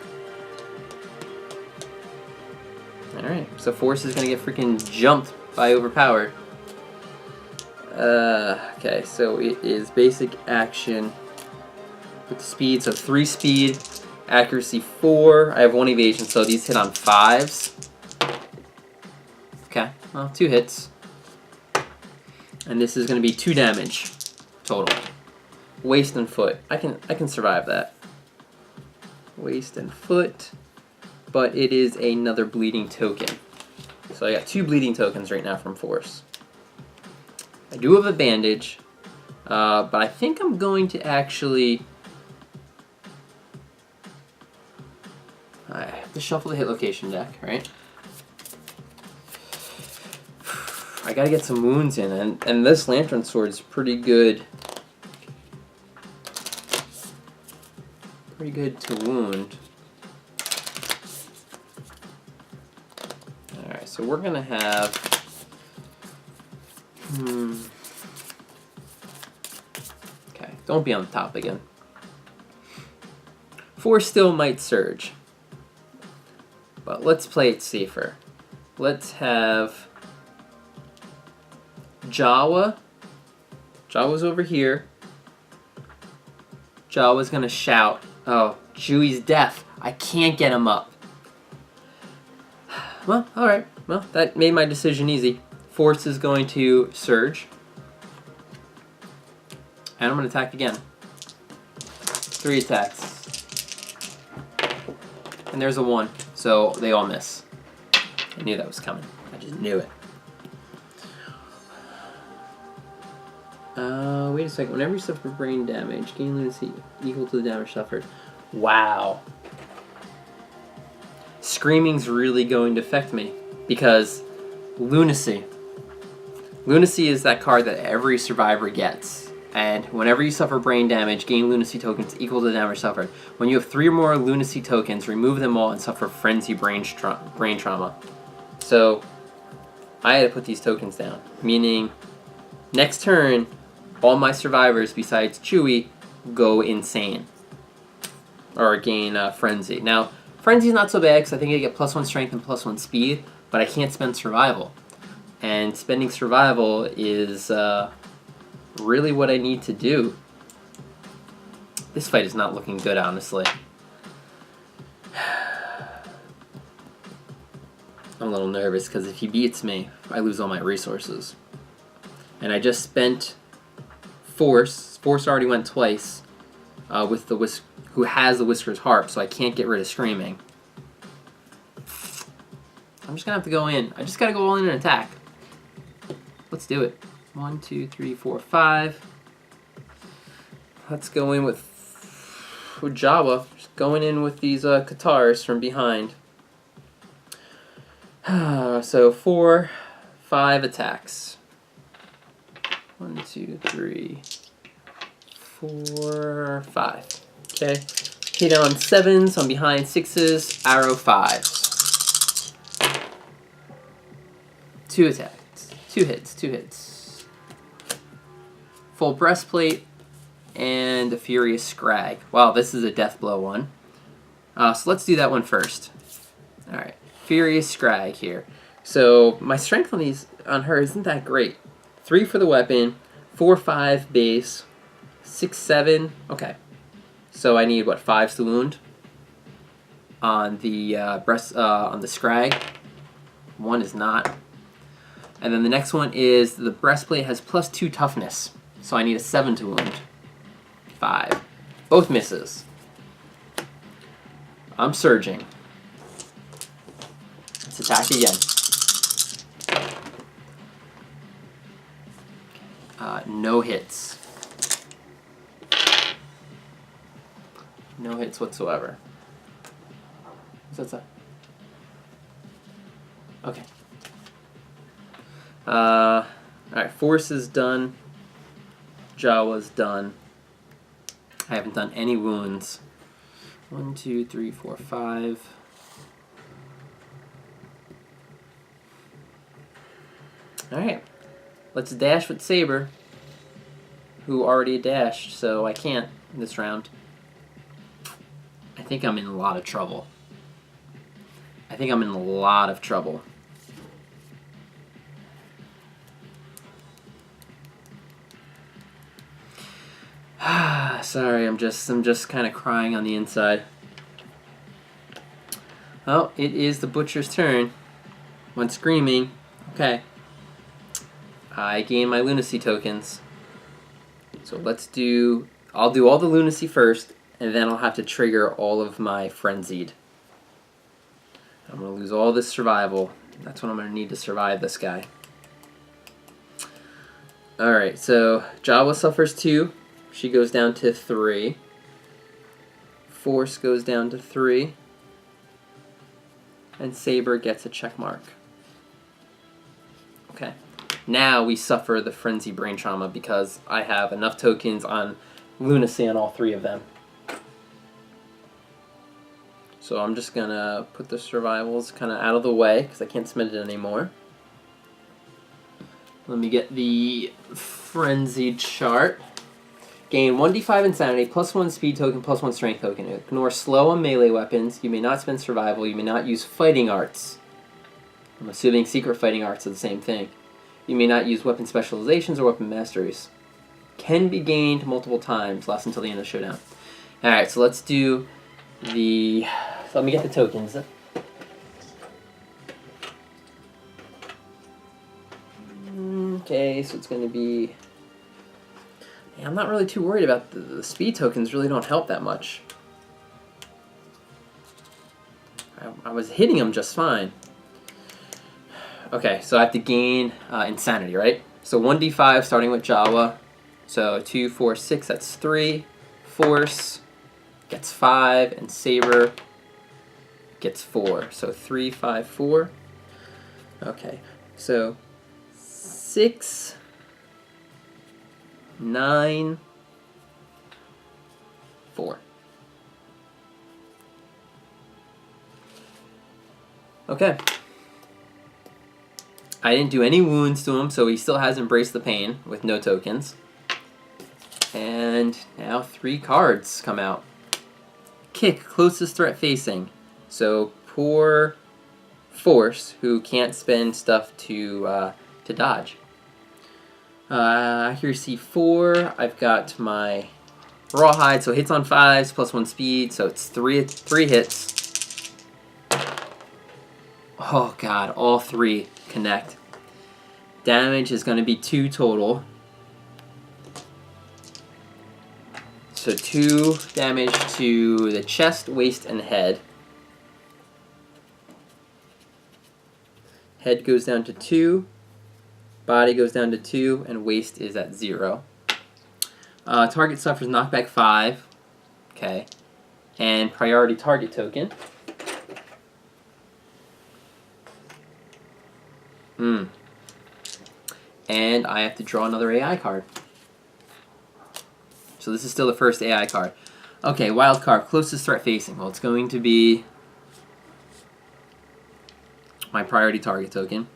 Speaker 1: Alright, so Force is going to get freaking jumped by overpowered. Okay, so it is basic action with the speed. So 3 speed, accuracy 4. I have 1 evasion, so these hit on 5s. Okay, well, 2 hits. And this is going to be 2 damage total. Waist and foot. I can survive that. Waist and foot. But it is another bleeding token. So I got 2 bleeding tokens right now from Force. I do have a bandage, but I think I'm going to actually... I have to shuffle the hit location deck, right? I gotta get some wounds in, and this Lantern Sword is pretty good. Pretty good to wound. Alright, so we're gonna have... Okay, don't be on the top again. Force still might surge. But let's play it safer. Let's have Jawa. Jawa's over here. Jawa's gonna shout, oh, Chewie's deaf. I can't get him up. Well, alright. Well, that made my decision easy. Force is going to surge. And I'm going to attack again. 3 attacks. And there's a 1. So they all miss. I knew that was coming. I just knew it. Wait a second. Whenever you suffer brain damage, gain lunacy equal to the damage suffered. Wow. Screaming's really going to affect me. Because lunacy. Lunacy is that card that every survivor gets. And whenever you suffer brain damage, gain lunacy tokens equal to the damage suffered. When you have 3 or more lunacy tokens, remove them all and suffer frenzy brain trauma. So, I had to put these tokens down. Meaning, next turn, all my survivors besides Chewie go insane. Or gain frenzy. Now, frenzy's not so bad because I think I get +1 strength and +1 speed, but I can't spend survival. And spending survival is really what I need to do. This fight is not looking good, honestly. I'm a little nervous because if he beats me, I lose all my resources. And I just spent Force. Force already went twice with the who has the Whisker's Harp, so I can't get rid of Screaming. I'm just gonna have to go in. I just gotta go all in and attack. Let's do it. 1, 2, 3, 4, 5. Let's go in with Jawa. Just going in with these Qatars from behind. So 4, 5 attacks. 1, 2, 3, 4, 5. Okay. Hit on 7s, on behind 6s, arrow 5s. 2 attacks. 2 hits, 2 hits. Full breastplate and a furious scrag. Wow, this is a death blow one. So let's do that one first. Alright. Furious scrag here. So my strength on her isn't that great. 3 for the weapon, 4, 5 base, 6, 7. Okay. So I need what, 5s to wound on the on the scrag. 1 is not. And then the next one is the breastplate has +2 toughness. So I need a 7 to wound. 5. Both misses. I'm surging. Let's attack again. No hits. No hits whatsoever. What's that? Okay. Alright, Force is done. Jawa's done. I haven't done any wounds. 1, 2, 3, 4, 5. Alright. Let's dash with Saber, who already dashed, so I can't this round. I think I'm in a lot of trouble. Sorry, I'm just kind of crying on the inside. Oh, it is the Butcher's turn. When screaming, okay. I gain my lunacy tokens. So I'll do all the lunacy first, and then I'll have to trigger all of my frenzied. I'm going to lose all this survival. That's what I'm going to need to survive this guy. Alright, so Jawa suffers 2. She goes down to 3. Force goes down to 3. And Saber gets a check mark. Okay. Now we suffer the frenzy brain trauma because I have enough tokens on lunacy on all 3 of them. So I'm just going to put the survivals kind of out of the way because I can't spend it anymore. Let me get the frenzied chart. Gain 1d5 insanity, +1 speed token, +1 strength token. Ignore slow on melee weapons. You may not spend survival. You may not use fighting arts. I'm assuming secret fighting arts are the same thing. You may not use weapon specializations or weapon masteries. Can be gained multiple times, lasts until the end of the showdown. Alright, so let's do the... So let me get the tokens. Okay, so it's going to be... Yeah, I'm not really too worried about the speed tokens. Really don't help that much. I was hitting them just fine. Okay, so I have to gain insanity, right? So 1d5 starting with Jawa. So 2, 4, 6, that's 3. Force gets 5, and Saber gets 4. So 3, 5, 4. Okay, so 6, 9, 4. Okay. I didn't do any wounds to him, so he still has Embrace the Pain with no tokens. And now 3 cards come out. Kick, closest threat facing. So poor Force, who can't spend stuff to dodge. Here you see 4. I've got my Rawhide, so hits on 5s, +1 speed, so it's 3 hits. Oh god, all 3 connect. Damage is going to be 2 total. So 2 damage to the chest, waist, and head. Head goes down to 2. Body goes down to 2, and waste is at 0. Target suffers knockback 5. Okay. And priority target token. And I have to draw another AI card. So this is still the first AI card. Okay, wild card, closest threat facing. Well, it's going to be my priority target token.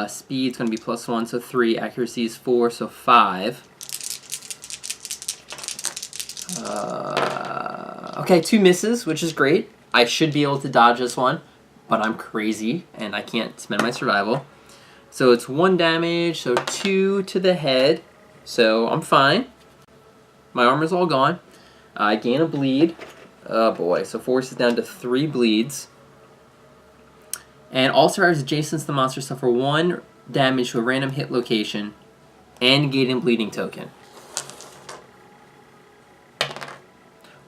Speaker 1: Speed's going to be +1, so 3. Accuracy is 4, so 5. Okay, 2 misses, which is great. I should be able to dodge this one, but I'm crazy, and I can't spend my survival. So it's 1 damage, so 2 to the head. So I'm fine. My armor's all gone. I gain a bleed. Oh boy, so force is down to 3 bleeds. And all survivors adjacent to the monster suffer 1 damage to a random hit location and gain a bleeding token.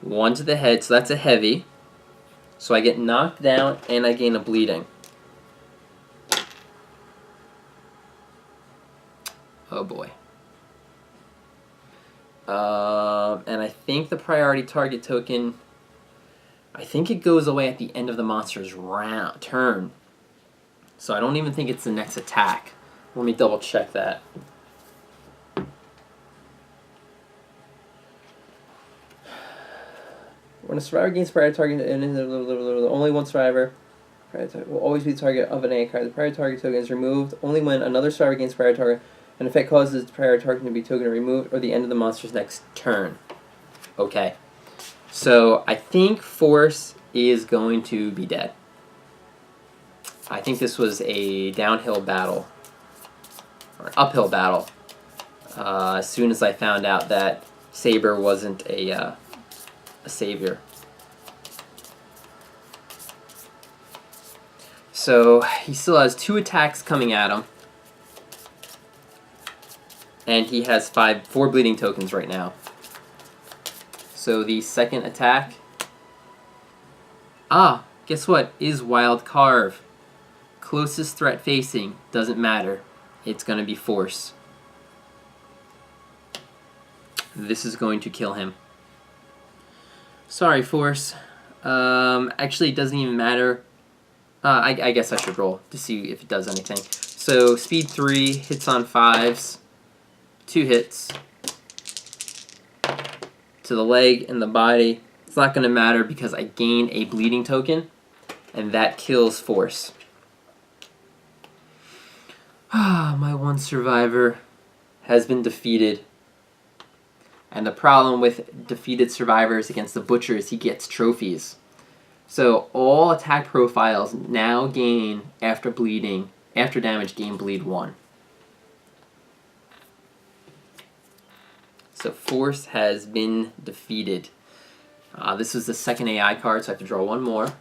Speaker 1: 1 to the head, so that's a heavy. So I get knocked down and I gain a bleeding. Oh boy. And I think the priority target token, I think it goes away at the end of the monster's turn. So I don't even think it's the next attack. Let me double check that. When a survivor gains priority target, only one survivor will always be the target of an A card. The priority target token is removed only when another survivor gains priority target. An effect causes the priority target to be token removed or the end of the monster's next turn. Okay. So I think Force is going to be dead. I think this was a downhill battle. Or an uphill battle. As soon as I found out that Saber wasn't a savior. So he still has 2 attacks coming at him. And he has 4 bleeding tokens right now. So the second attack... guess what? Is Wild Carve. Closest threat facing. Doesn't matter. It's going to be Force. This is going to kill him. Sorry, Force. Actually, it doesn't even matter. I guess I should roll to see if it does anything. So, speed 3, hits on 5s. 2 hits to the leg and the body. It's not going to matter because I gain a bleeding token, and that kills Force. My one survivor has been defeated. And the problem with defeated survivors against the Butcher is he gets trophies. So all attack profiles now gain, after damage, gain bleed 1. So Force has been defeated. This is the second AI card, so I have to draw 1 more.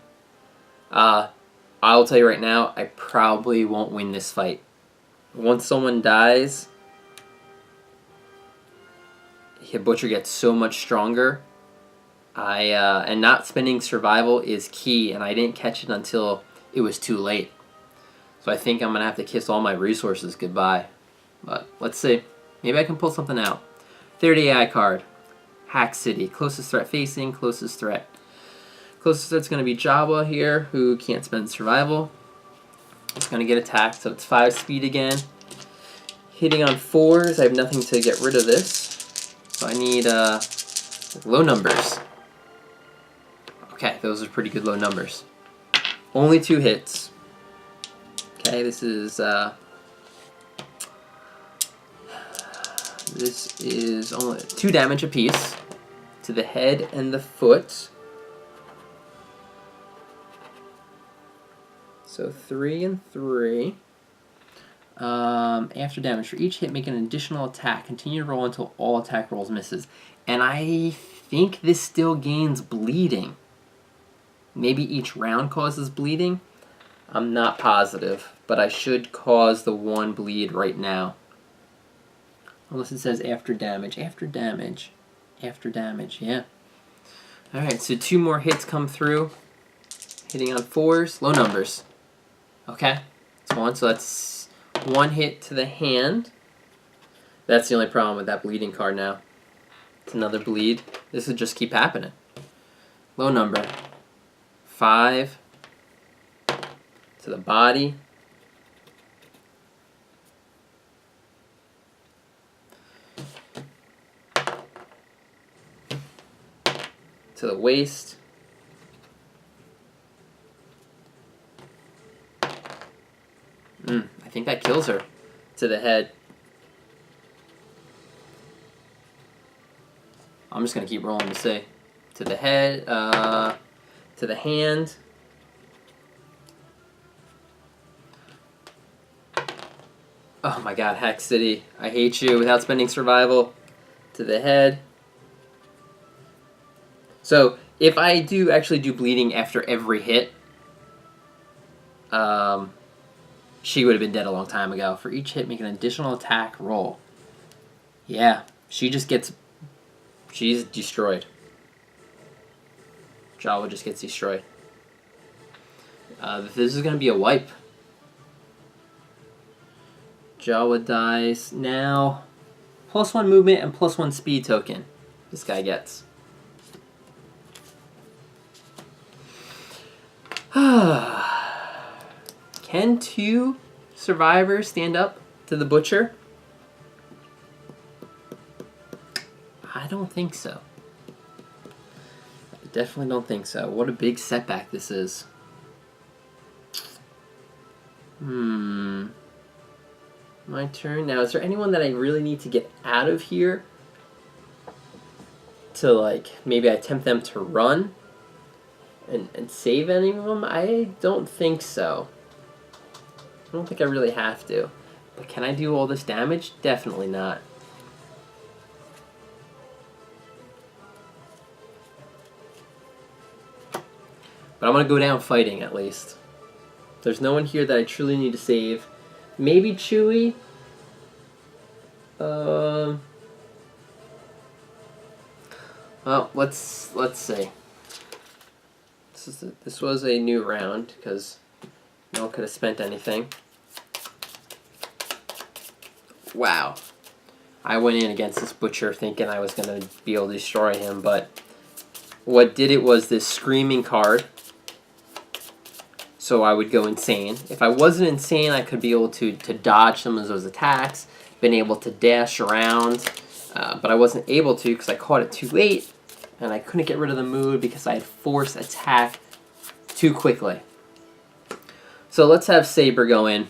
Speaker 1: I'll tell you right now, I probably won't win this fight. Once someone dies, Butcher gets so much stronger. And not spending survival is key, and I didn't catch it until it was too late. So I think I'm going to have to kiss all my resources goodbye. But let's see. Maybe I can pull something out. 30 AI card. Hack City. Closest threat facing, closest threat. Closest threat's going to be Jawa here, who can't spend survival. It's going to get attacked, so it's 5 speed again. Hitting on 4s, I have nothing to get rid of this. So I need low numbers. Okay, those are pretty good low numbers. Only 2 hits. Okay, this is only 2 damage apiece to the head and the foot. So 3 and 3. After damage, for each hit, make an additional attack. Continue to roll until all attack rolls misses. And I think this still gains bleeding. Maybe each round causes bleeding. I'm not positive, but I should cause the 1 bleed right now. Unless it says after damage. After damage. After damage, yeah. Alright, so 2 more hits come through. Hitting on 4s. Low numbers. Okay. That's 1, so that's 1 hit to the hand. That's the only problem with that bleeding card now. It's another bleed. This will just keep happening. Low number. 5 to the body. To the waist. I think that kills her. To the head. I'm just going to keep rolling to see. To the head, to the hand. Oh my god, Hack City. I hate you without spending survival. To the head. So, if I do actually do bleeding after every hit, she would have been dead a long time ago. For each hit, make an additional attack roll. Yeah, she just gets... She's destroyed. Jawa just gets destroyed. This is going to be a wipe. Jawa dies now. +1 movement and +1 speed token. This guy gets. Can 2 survivors stand up to the Butcher? I don't think so. I definitely don't think so. What a big setback this is. My turn. Now, is there anyone that I really need to get out of here? To, like, maybe I tempt them to run? And save any of them? I don't think so. I don't think I really have to. But can I do all this damage? Definitely not. But I'm going to go down fighting, at least. There's no one here that I truly need to save. Maybe Chewie? Well, let's see. This was a new round, because no one could have spent anything. Wow. I went in against this Butcher thinking I was going to be able to destroy him, but what did it was this Screaming card. So I would go insane. If I wasn't insane, I could be able to dodge some of those attacks, been able to dash around, but I wasn't able to because I caught it too late, and I couldn't get rid of the mood because I had forced attack too quickly. So let's have Saber go in.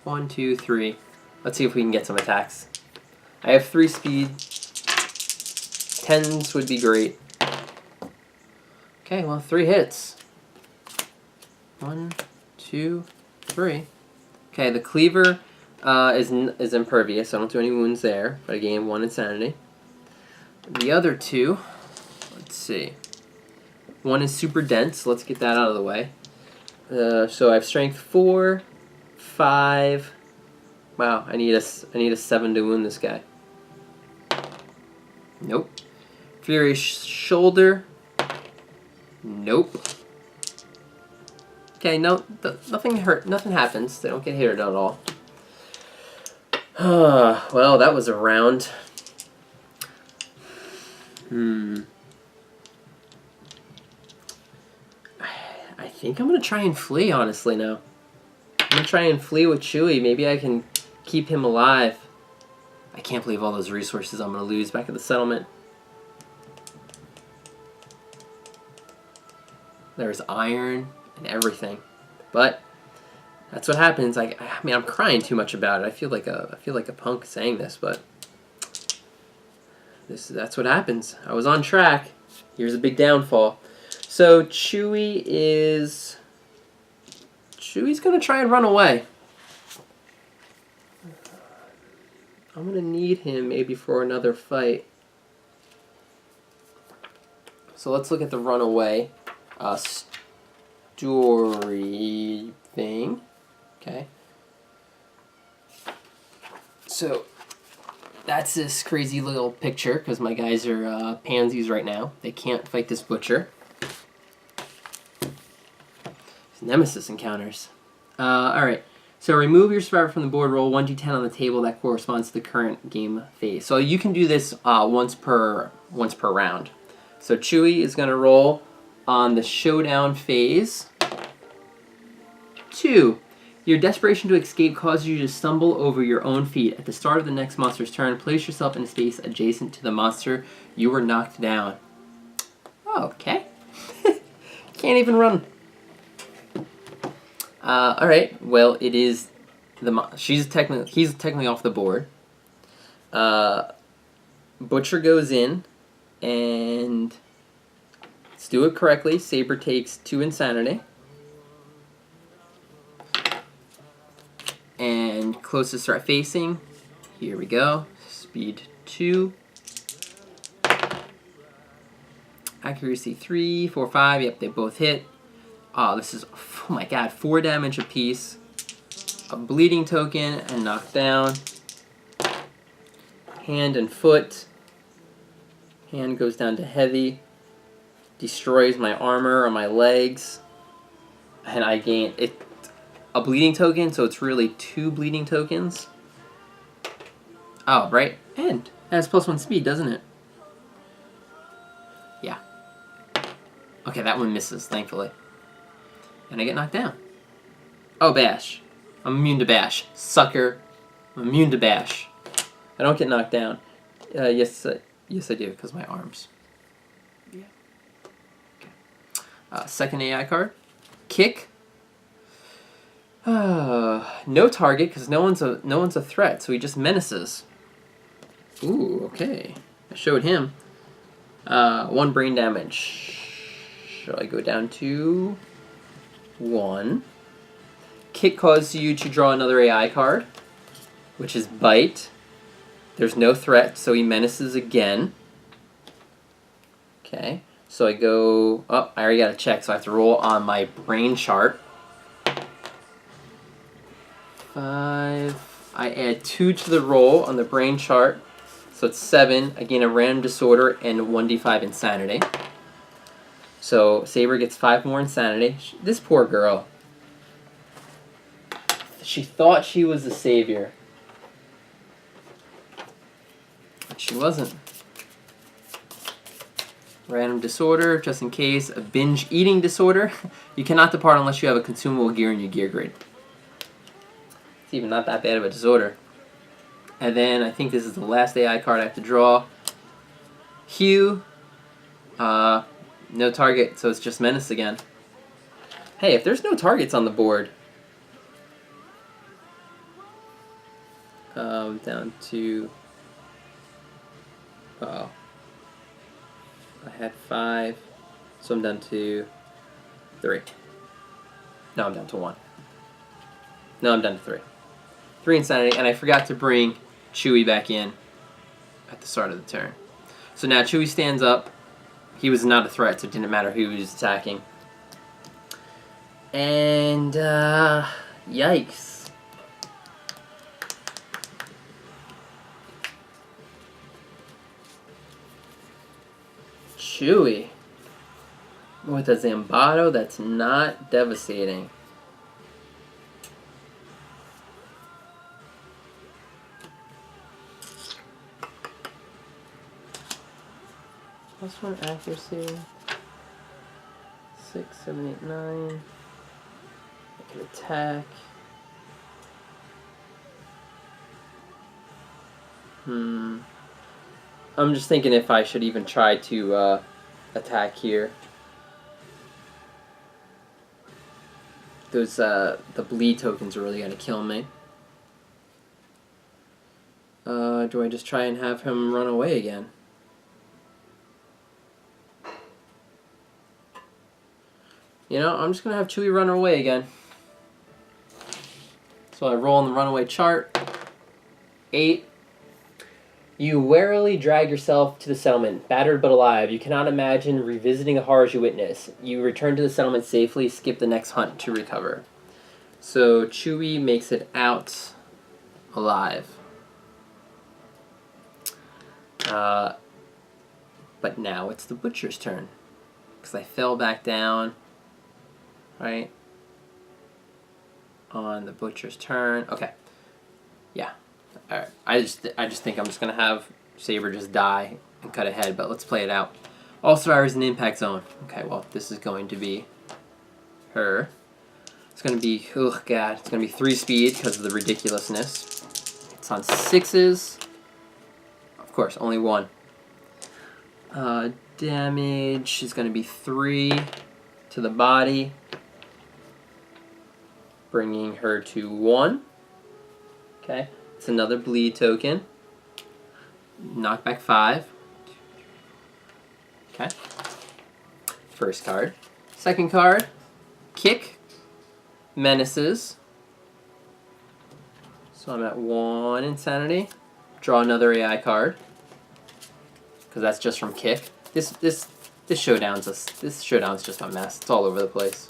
Speaker 1: 1, 2, 3. Let's see if we can get some attacks. I have 3 speed. 10s would be great. Okay, well, 3 hits. 1, 2, 3. Okay, the Cleaver is impervious. I don't do any wounds there, but I gain 1 insanity. The other 2, let's see. 1 is super dense. Let's get that out of the way. So I have strength 4, 5. Wow, I need a 7 to wound this guy. Nope. Fury Shoulder. Nope. Okay, no, nothing hurt. Nothing happens. They don't get hit at all. Well, that was a round. I think I'm gonna try and flee. Honestly, now I'm gonna try and flee with Chewie. Maybe I can keep him alive. I can't believe all those resources I'm gonna lose back at the settlement. There's iron and everything, but that's what happens. I mean, I'm crying too much about it. I feel like a punk saying this, but that's what happens. I was on track. Here's a big downfall. So Chewie's gonna try and run away. I'm gonna need him maybe for another fight. So let's look at the runaway story thing. Okay. So that's this crazy little picture because my guys are pansies right now. They can't fight this Butcher. Nemesis encounters. Alright, So remove your survivor from the board, roll 1d10 on the table that corresponds to the current game phase. So you can do this once per round. So Chewie is going to roll on the showdown phase. 2. Your desperation to escape causes you to stumble over your own feet. At the start of the next monster's turn, place yourself in a space adjacent to the monster you were knocked down. Oh, okay. Can't even run. All right. Well, it is he's technically off the board. Butcher goes in, and let's do it correctly. Saber takes 2 insanity. And closest threat facing. Here we go. Speed 2. Accuracy 3, 4, 5. Yep, they both hit. Oh, this is, oh my god, 4 damage apiece. A bleeding token and knockdown. Hand and foot. Hand goes down to heavy. Destroys my armor on my legs. And I gain a bleeding token, so it's really 2 bleeding tokens. Oh, right. And it has +1 speed, doesn't it? Yeah. Okay, that one misses, thankfully. And I get knocked down. Oh, bash. I'm immune to bash. Sucker. I'm immune to bash. I don't get knocked down. Yes, I do, because my arms. Yeah. Okay. Second AI card. Kick. No target, because no one's a threat, so he just menaces. Ooh, okay. I showed him. 1 brain damage. Shall I go down to 1? Kick causes you to draw another AI card, which is Bite. There's no threat, so he menaces again. Okay, so I go... Oh, I already got a check, so I have to roll on my brain chart. 5. I add 2 to the roll on the brain chart, so it's 7. I gain a random disorder and 1d5 insanity. So Saber gets 5 more insanity. This poor girl. She thought she was the savior. But she wasn't. Random disorder, just in case. A binge eating disorder. You cannot depart unless you have a consumable gear in your gear grid. It's even not that bad of a disorder. And then I think this is the last AI card I have to draw. Hue. No target, so it's just Menace again. Hey, if there's no targets on the board... down to... Uh-oh. I had 5, so I'm down to 3. No, I'm down to 1. No, I'm down to 3. 3 insanity, and I forgot to bring Chewie back in at the start of the turn. So now Chewie stands up. He was not a threat, so it didn't matter who he was attacking. And, yikes. Chewie. With a Zambato, that's not devastating. +1 accuracy. 6, 7, 8, 9. I can attack. I'm just thinking if I should even try to attack here. Those the bleed tokens are really gonna kill me. Do I just try and have him run away again? You know, I'm just gonna have Chewie run away again. So I roll on the runaway chart. 8. You warily drag yourself to the settlement, battered but alive. You cannot imagine revisiting the horrors you witness. You return to the settlement safely, skip the next hunt to recover. So Chewie makes it out alive. But now it's the Butcher's turn. Because I fell back down. Right? on the butcher's turn. Okay. Yeah. All right. I just think I'm just gonna have Saber just die and cut ahead, but let's play it out. All survivors in the impact zone. Okay. Well, this is going to be her. It's gonna be, oh god, it's gonna be 3 speed because of the ridiculousness. It's on 6s. Of course, only 1. Damage is gonna be 3 to the body, bringing her to 1. Okay, it's another bleed token. Knockback 5. Okay. First card. Second card, kick. Menaces. So I'm at 1 insanity. Draw another AI card, because that's just from kick. This showdown's just a mess. It's all over the place.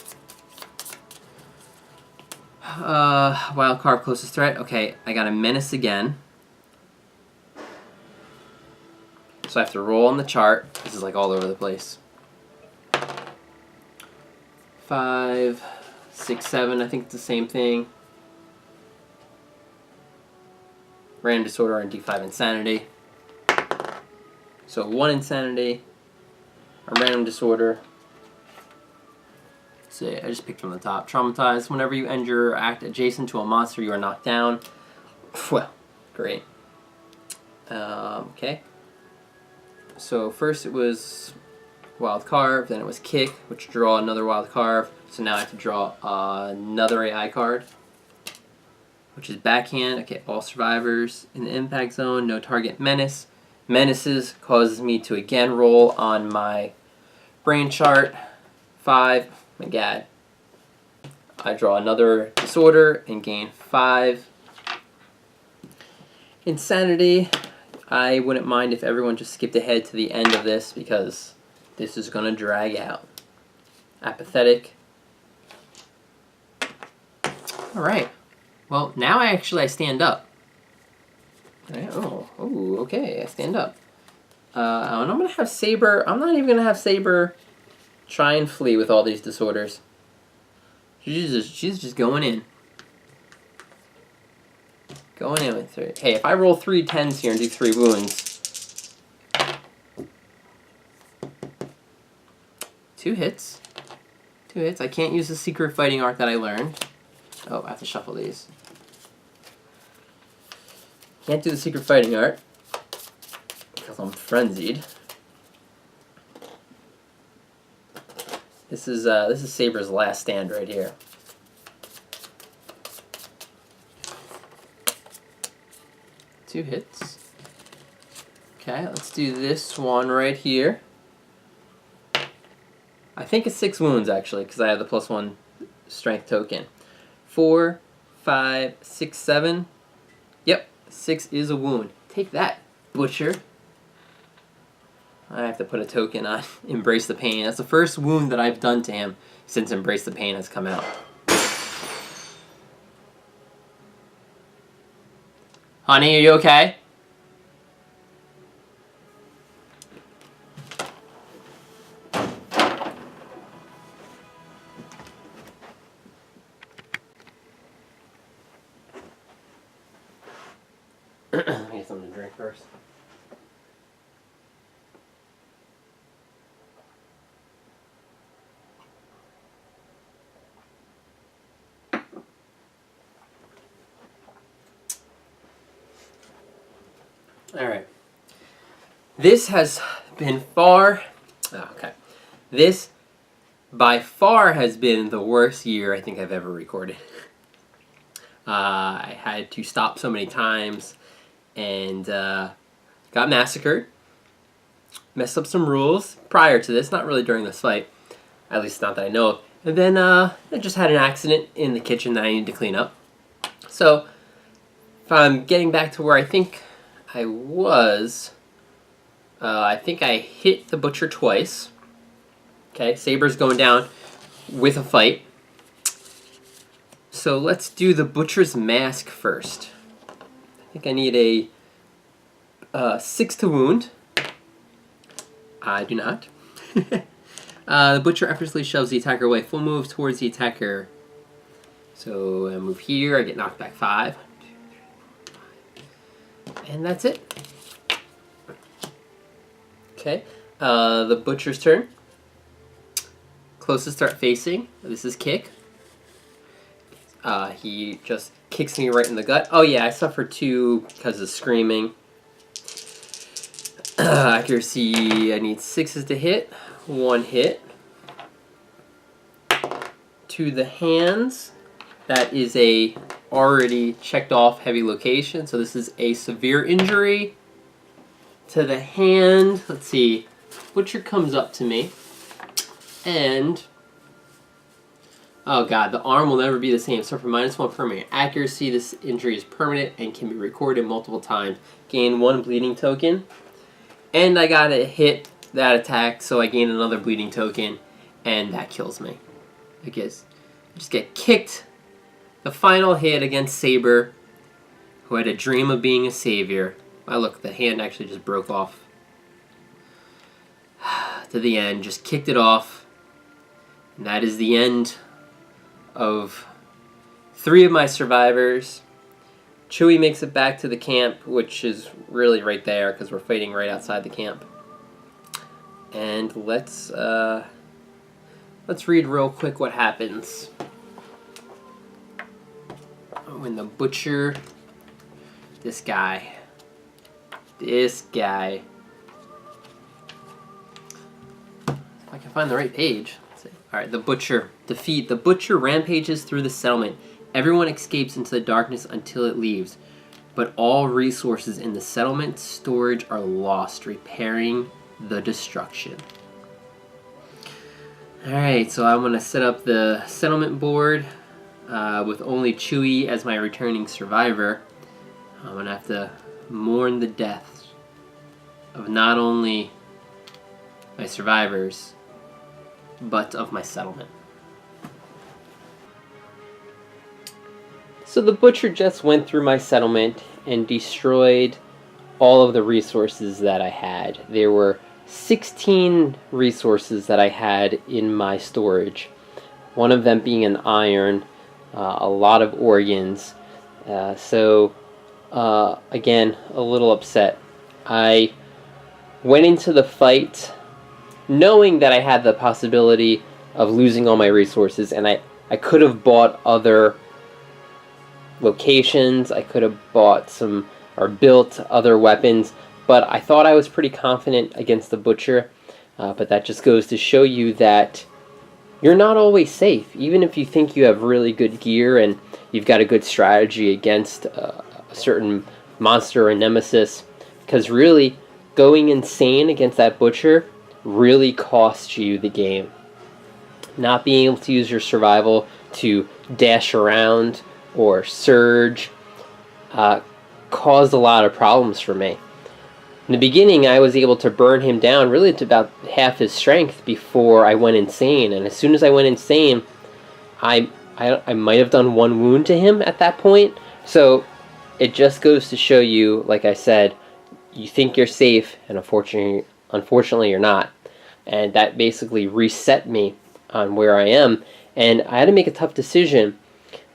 Speaker 1: Wild card, closest threat. Okay, I got a menace again. So I have to roll on the chart. This is like all over the place. 5, 6, 7. I think it's the same thing. Random disorder and D5 insanity. So 1 insanity, a random disorder. Let's see, I just picked from the top. Traumatized. Whenever you end your act adjacent to a monster, you are knocked down. Well, great. Okay. So first it was wild carve, then it was kick, which draw another wild carve. So now I have to draw another AI card, which is backhand. Okay, all survivors in the impact zone, no target menace. Menaces causes me to again roll on my brain chart. 5, my god. I draw another disorder and gain 5. Insanity. I wouldn't mind if everyone just skipped ahead to the end of this, because this is going to drag out. Apathetic. Alright. Well, now I stand up. Right. Oh, okay, I stand up. And I'm going to have Saber. I'm not even going to have Saber try and flee with all these disorders. She's just going in. Going in with 3. Hey, if I roll 3 10s here and do 3 wounds. 2 hits. 2 hits. I can't use the secret fighting art that I learned. Oh, I have to shuffle these. Can't do the secret fighting art because I'm frenzied. This is Saber's last stand right here. Two hits. Okay, let's do this one right here. I think it's 6 wounds actually, because I have the +1 strength token. 4, 5, 6, 7. Yep, 6 is a wound. Take that, Butcher. I have to put a token on Embrace the Pain. That's the first wound that I've done to him since Embrace the Pain has come out. Honey, are you okay? Let me get something to drink first. Alright. This has been This, by far, has been the worst year I think I've ever recorded. I had to stop so many times and got massacred. Messed up some rules prior to this, not really during this fight. At least not that I know of. And then I just had an accident in the kitchen that I needed to clean up. So, if I'm getting back to where I think I was, I think I hit the Butcher twice. Okay, Saber's going down with a fight. So let's do the Butcher's Mask first. I think I need a 6 to wound. I do not. The Butcher effortlessly shoves the attacker away. Full move towards the attacker. So I move here, I get knocked back 5. And that's it. Okay, the butcher's turn. Closest start facing. This is kick. He just kicks me right in the gut. Oh yeah, I suffered 2 because of screaming. Accuracy, I need 6s to hit. 1 hit. To the hands. That is a already checked off heavy location. So this is a severe injury. To the hand, let's see. Butcher comes up to me. And oh god, the arm will never be the same. So for -1 permanent accuracy, this injury is permanent and can be recorded multiple times. Gain 1 bleeding token. And I gotta hit that attack, so I gain another bleeding token, and that kills me. I guess I just get kicked. The final hit against Saber, who had a dream of being a savior. Oh look, the hand actually just broke off. To the end, just kicked it off. And that is the end of 3 of my survivors. Chewie makes it back to the camp, which is really right there because we're fighting right outside the camp. And let's read real quick what happens when the butcher, this guy. If I can find the right page. Alright, the butcher. Defeat. The butcher rampages through the settlement. Everyone escapes into the darkness until it leaves. But all resources in the settlement storage are lost, repairing the destruction. Alright, so I'm going to set up the settlement board with only Chewie as my returning survivor. I'm going to have to mourn the deaths of not only my survivors, but of my settlement. So the butcher just went through my settlement and destroyed all of the resources that I had. There were 16 resources that I had in my storage. One of them being an iron, a lot of organs. Again, a little upset. I went into the fight knowing that I had the possibility of losing all my resources, and I could have bought other locations, I could have bought some or built other weapons, but I thought I was pretty confident against the butcher. But that just goes to show you that you're not always safe, even if you think you have really good gear and you've got a good strategy against a certain monster or Nemesis, because really going insane against that butcher really costs you the game. Not being able to use your survival to dash around or surge caused a lot of problems for me. In the beginning, I was able to burn him down really to about half his strength before I went insane, and as soon as I went insane, I might have done 1 wound to him at that point. So it just goes to show you, like I said, you think you're safe, and unfortunately you're not. And that basically reset me on where I am, and I had to make a tough decision.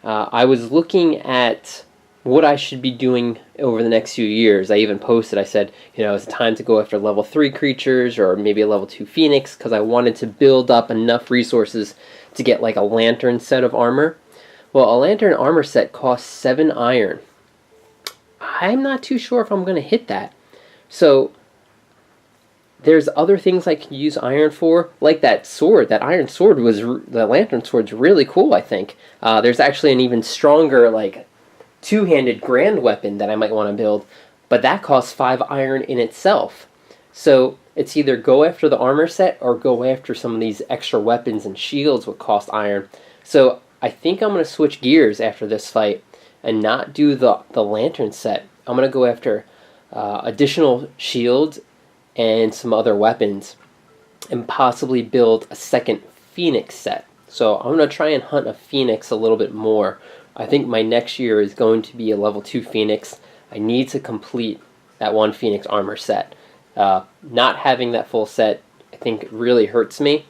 Speaker 1: I was looking at what I should be doing over the next few years. I even posted, I said, it's time to go after level 3 creatures or maybe a level 2 phoenix, because I wanted to build up enough resources to get like a lantern set of armor. Well, a lantern armor set costs 7 iron. I'm not too sure if I'm going to hit that. So there's other things I can use iron for, like that sword. That iron sword the lantern sword's really cool, I think. There's actually an even stronger, like, 2-handed grand weapon that I might want to build, but that costs 5 iron in itself. So it's either go after the armor set or go after some of these extra weapons and shields which cost iron. So I think I'm going to switch gears after this fight and not do the lantern set. I'm going to go after additional shields and some other weapons and possibly build a second phoenix set. So I'm going to try and hunt a phoenix a little bit more. I think my next year is going to be a level 2 phoenix. I need to complete that 1 phoenix armor set. Not having that full set, I think, really hurts me,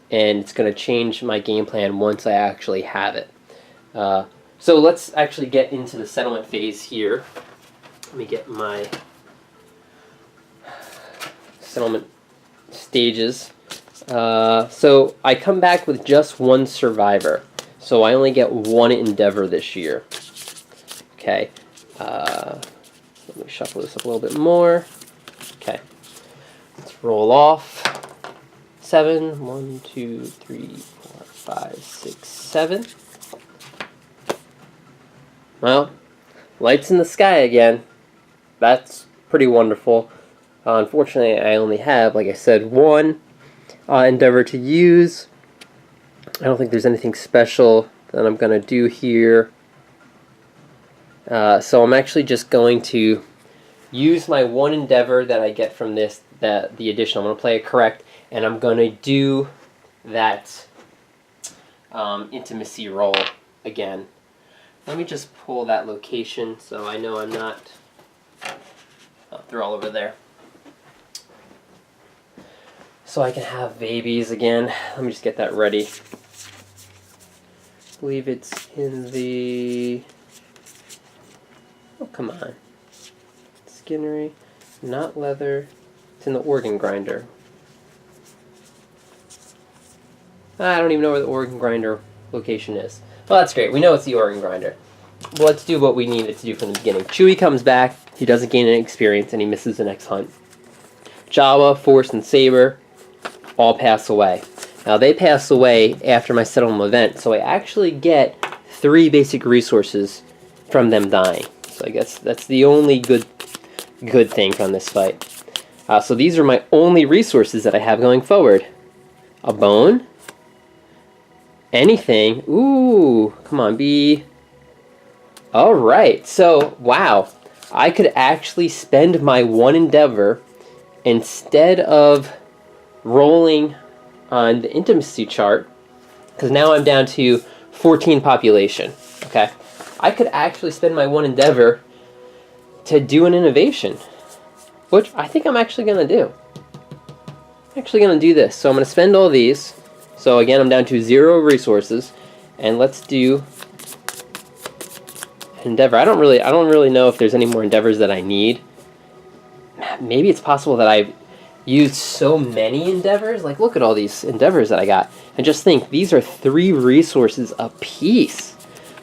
Speaker 1: and it's going to change my game plan once I actually have it. So let's actually get into the settlement phase here. Let me get my settlement stages. So I come back with just one survivor. So I only get one endeavor this year. Okay. Let me shuffle this up a little bit more. Okay. Let's roll off. 7. 1, 2, 3, 4, 5, 6, 7. Well, lights in the sky again. That's pretty wonderful. Unfortunately, I only have, like I said, one endeavor to use. I don't think there's anything special that I'm going to do here. So I'm actually just going to use my one endeavor that I get from this, the additional. I'm going to play it correct, and I'm going to do that intimacy roll again. Let me just pull that location so I know I'm not... Oh, they're all over there. So I can have babies again. Let me just get that ready. I believe it's in the... Oh, come on. Skinnery. Not leather. It's in the organ grinder. I don't even know where the organ grinder location is. Well, that's great. We know it's the organ grinder. Well, let's do what we needed to do from the beginning. Chewie comes back. He doesn't gain any experience, and he misses the next hunt. Jawa, Force, and Saber all pass away. Now, they pass away after my settlement event, so I actually get 3 basic resources from them dying. So I guess that's the only good thing from this fight. So these are my only resources that I have going forward. A bone. Anything. Ooh, come on, be... Alright, so, wow. I could actually spend my one endeavor instead of rolling on the intimacy chart, because now I'm down to 14 population. Okay, I could actually spend my one endeavor to do an innovation, which I think I'm actually going to do. I'm actually going to do this. So I'm going to spend all these. So again, I'm down to 0 resources, and let's do endeavor. I don't really know if there's any more endeavors that I need. Maybe it's possible that I've used so many endeavors. Like, look at all these endeavors that I got. And just think, these are 3 resources a piece.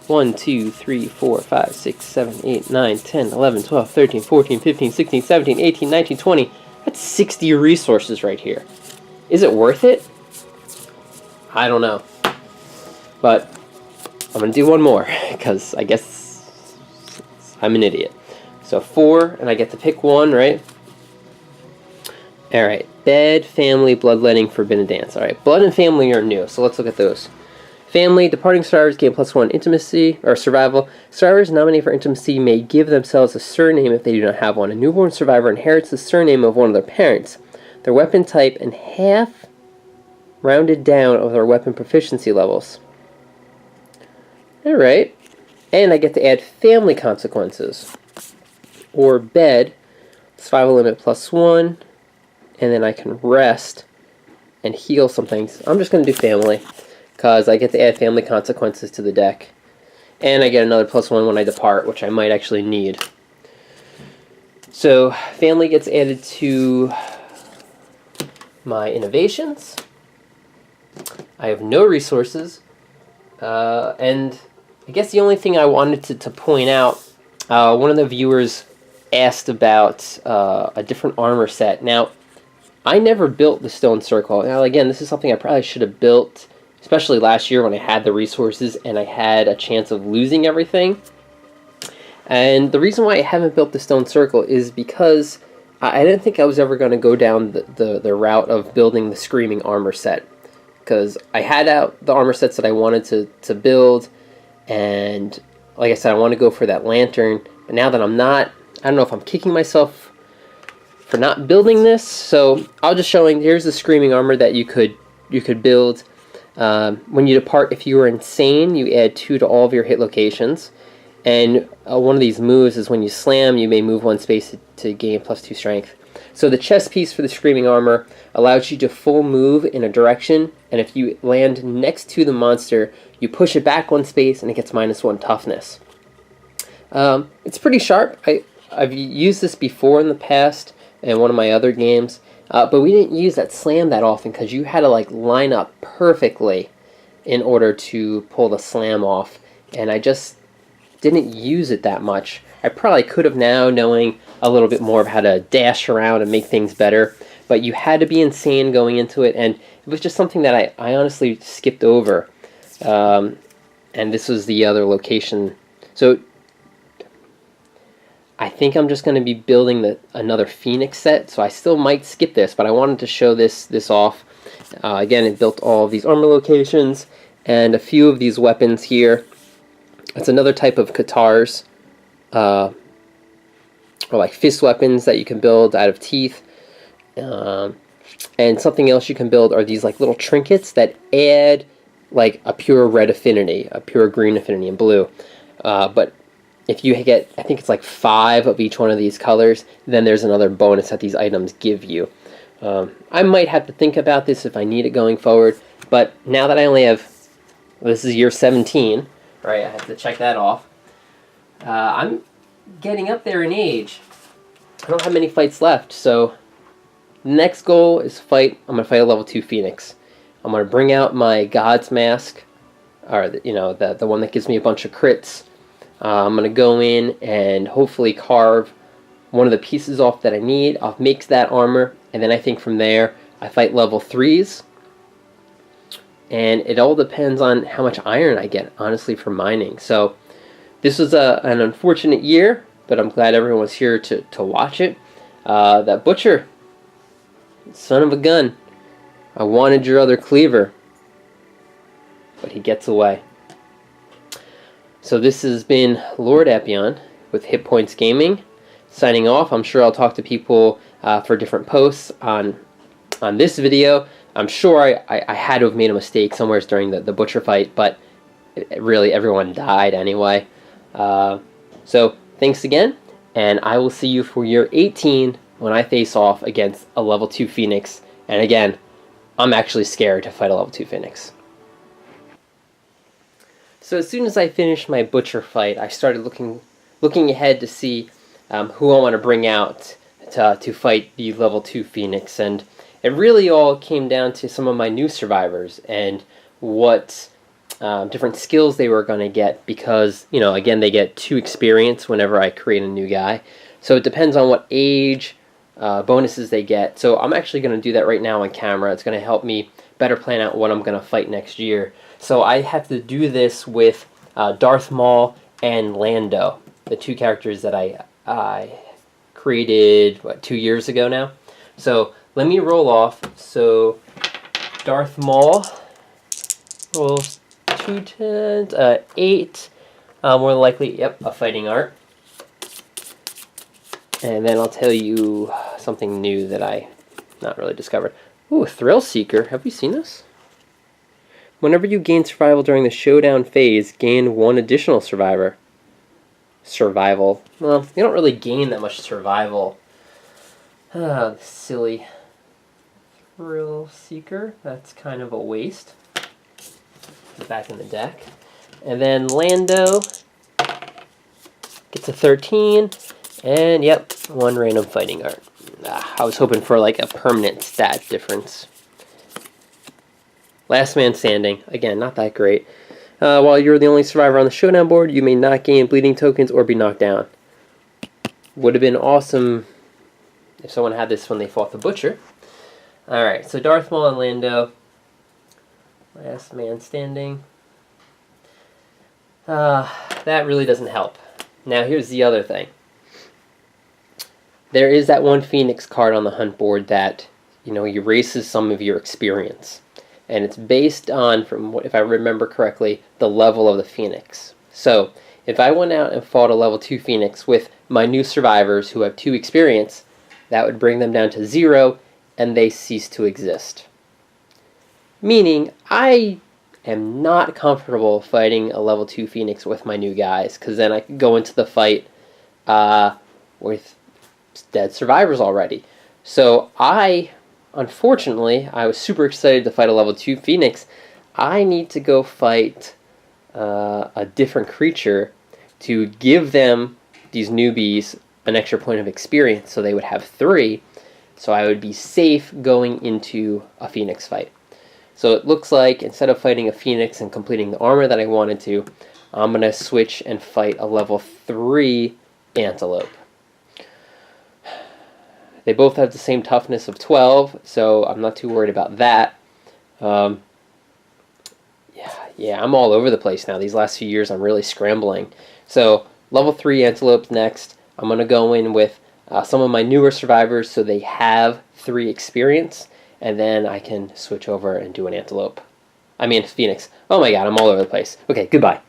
Speaker 1: 1, 2, 3, 4, 5, 6, 7, 8, 9, 10, 11, 12, 13, 14, 15, 16, 17, 18, 19, 20. That's 60 resources right here. Is it worth it? I don't know. But I'm going to do one more, because I guess I'm an idiot. So 4, and I get to pick one, right? Alright, bed, family, bloodletting, forbidden dance. Alright, blood and family are new, so let's look at those. Family, departing survivors gain +1 intimacy, or survival. Survivors nominated for intimacy may give themselves a surname if they do not have one. A newborn survivor inherits the surname of one of their parents, their weapon type, and half rounded down of their weapon proficiency levels. Alright, and I get to add family consequences. Or bed, survival limit +1, and then I can rest and heal some things. I'm just going to do family, because I get to add family consequences to the deck. And I get another +1 when I depart, which I might actually need. So, family gets added to my innovations. I have no resources. And I guess the only thing I wanted to point out, one of the viewers asked about a different armor set. Now, I never built the stone circle. Now, again, this is something I probably should have built, especially last year when I had the resources and I had a chance of losing everything. And the reason why I haven't built the stone circle is because I didn't think I was ever going to go down the route of building the screaming armor set. Because I had out the armor sets that I wanted to build, and like I said, I want to go for that lantern. But now that I'm not, I don't know if I'm kicking myself for not building this. So I'll just showing, here's the screaming armor that you could build. When you depart, if you are insane, you add 2 to all of your hit locations. And one of these moves is when you slam, you may move 1 space to gain +2 strength. So the chest piece for the screaming armor allows you to full move in a direction, and if you land next to the monster, You push it back one space and it gets -1 toughness. It's pretty sharp. I've used this before in the past in one of my other games, but we didn't use that slam that often because you had to like line up perfectly in order to pull the slam off, and I just didn't use it that much. I probably could have now, knowing a little bit more of how to dash around and make things better, but you had to be insane going into it, and it was just something that I honestly skipped over. And this was the other location. So I think I'm just going to be building another Phoenix set, so I still might skip this, but I wanted to show this off. Again, it built all of these armor locations and a few of these weapons here. It's another type of katars, or like fist weapons that you can build out of teeth. And something else you can build are these like little trinkets that add like a pure red affinity, a pure green affinity, and blue. But if you get, I think it's like 5 of each one of these colors, then there's another bonus that these items give you. I might have to think about this if I need it going forward, but now that I only have, this is year 17, right, I have to check that off. I'm getting up there in age. I don't have many fights left, so the next goal is I'm going to fight a level 2 Phoenix. I'm going to bring out my God's Mask, or the one that gives me a bunch of crits. I'm going to go in and hopefully carve one of the pieces off that I need. I'll make that armor, and then I think from there I fight level 3s. And it all depends on how much iron I get, honestly, from mining. So this was an unfortunate year, but I'm glad everyone was here to watch it. That butcher, son of a gun. I wanted your other cleaver, but he gets away. So this has been Lord Epion with Hit Points Gaming, signing off. I'm sure I'll talk to people for different posts on this video. I'm sure I had to have made a mistake somewhere during the butcher fight, but really everyone died anyway. So thanks again, and I will see you for year 18 when I face off against a level 2 Phoenix. And again, I'm actually scared to fight a level 2 Phoenix. So as soon as I finished my butcher fight, I started looking ahead to see who I want to bring out to fight the level 2 Phoenix, and it really all came down to some of my new survivors and what different skills they were going to get, because, again, they get 2 experience whenever I create a new guy. So it depends on what age bonuses they get. So I'm actually going to do that right now on camera. It's going to help me better plan out what I'm going to fight next year. So I have to do this with Darth Maul and Lando, the 2 characters that I created, 2 years ago now. So let me roll off. So Darth Maul rolls 2 tens, 8, more likely, yep, a fighting art. And then I'll tell you something new that I not really discovered. Ooh, Thrill Seeker. Have we seen this? Whenever you gain survival during the showdown phase, gain 1 additional survival. Well, you don't really gain that much survival. Silly Thrill Seeker. That's kind of a waste. Back in the deck. And then Lando gets a 13. And yep, 1 random fighting art. I was hoping for like a permanent stat difference. Last man standing. Again, not that great. While you're the only survivor on the showdown board, you may not gain bleeding tokens or be knocked down. Would have been awesome if someone had this when they fought the Butcher. Alright, so Darth Maul and Lando. Last man standing. That really doesn't help. Now here's the other thing. There is that 1 Phoenix card on the hunt board that, erases some of your experience. And it's based on, if I remember correctly, the level of the Phoenix. So, if I went out and fought a level 2 Phoenix with my new survivors who have 2 experience, that would bring them down to 0, and they cease to exist. Meaning, I am not comfortable fighting a level 2 Phoenix with my new guys, because then I could go into the fight with dead survivors already. So unfortunately, I was super excited to fight a level 2 Phoenix. I need to go fight a different creature to give them, these newbies, an extra point of experience, so they would have 3, so I would be safe going into a Phoenix fight. So it looks like instead of fighting a Phoenix and completing the armor that I wanted to, I'm going to switch and fight a level 3 Antelope. They both have the same toughness of 12, so I'm not too worried about that. Yeah, I'm all over the place now. These last few years, I'm really scrambling. So level 3 Antelope next. I'm going to go in with some of my newer survivors so they have 3 experience, and then I can switch over and do an Antelope. I mean, Phoenix. Oh my god, I'm all over the place. Okay, goodbye.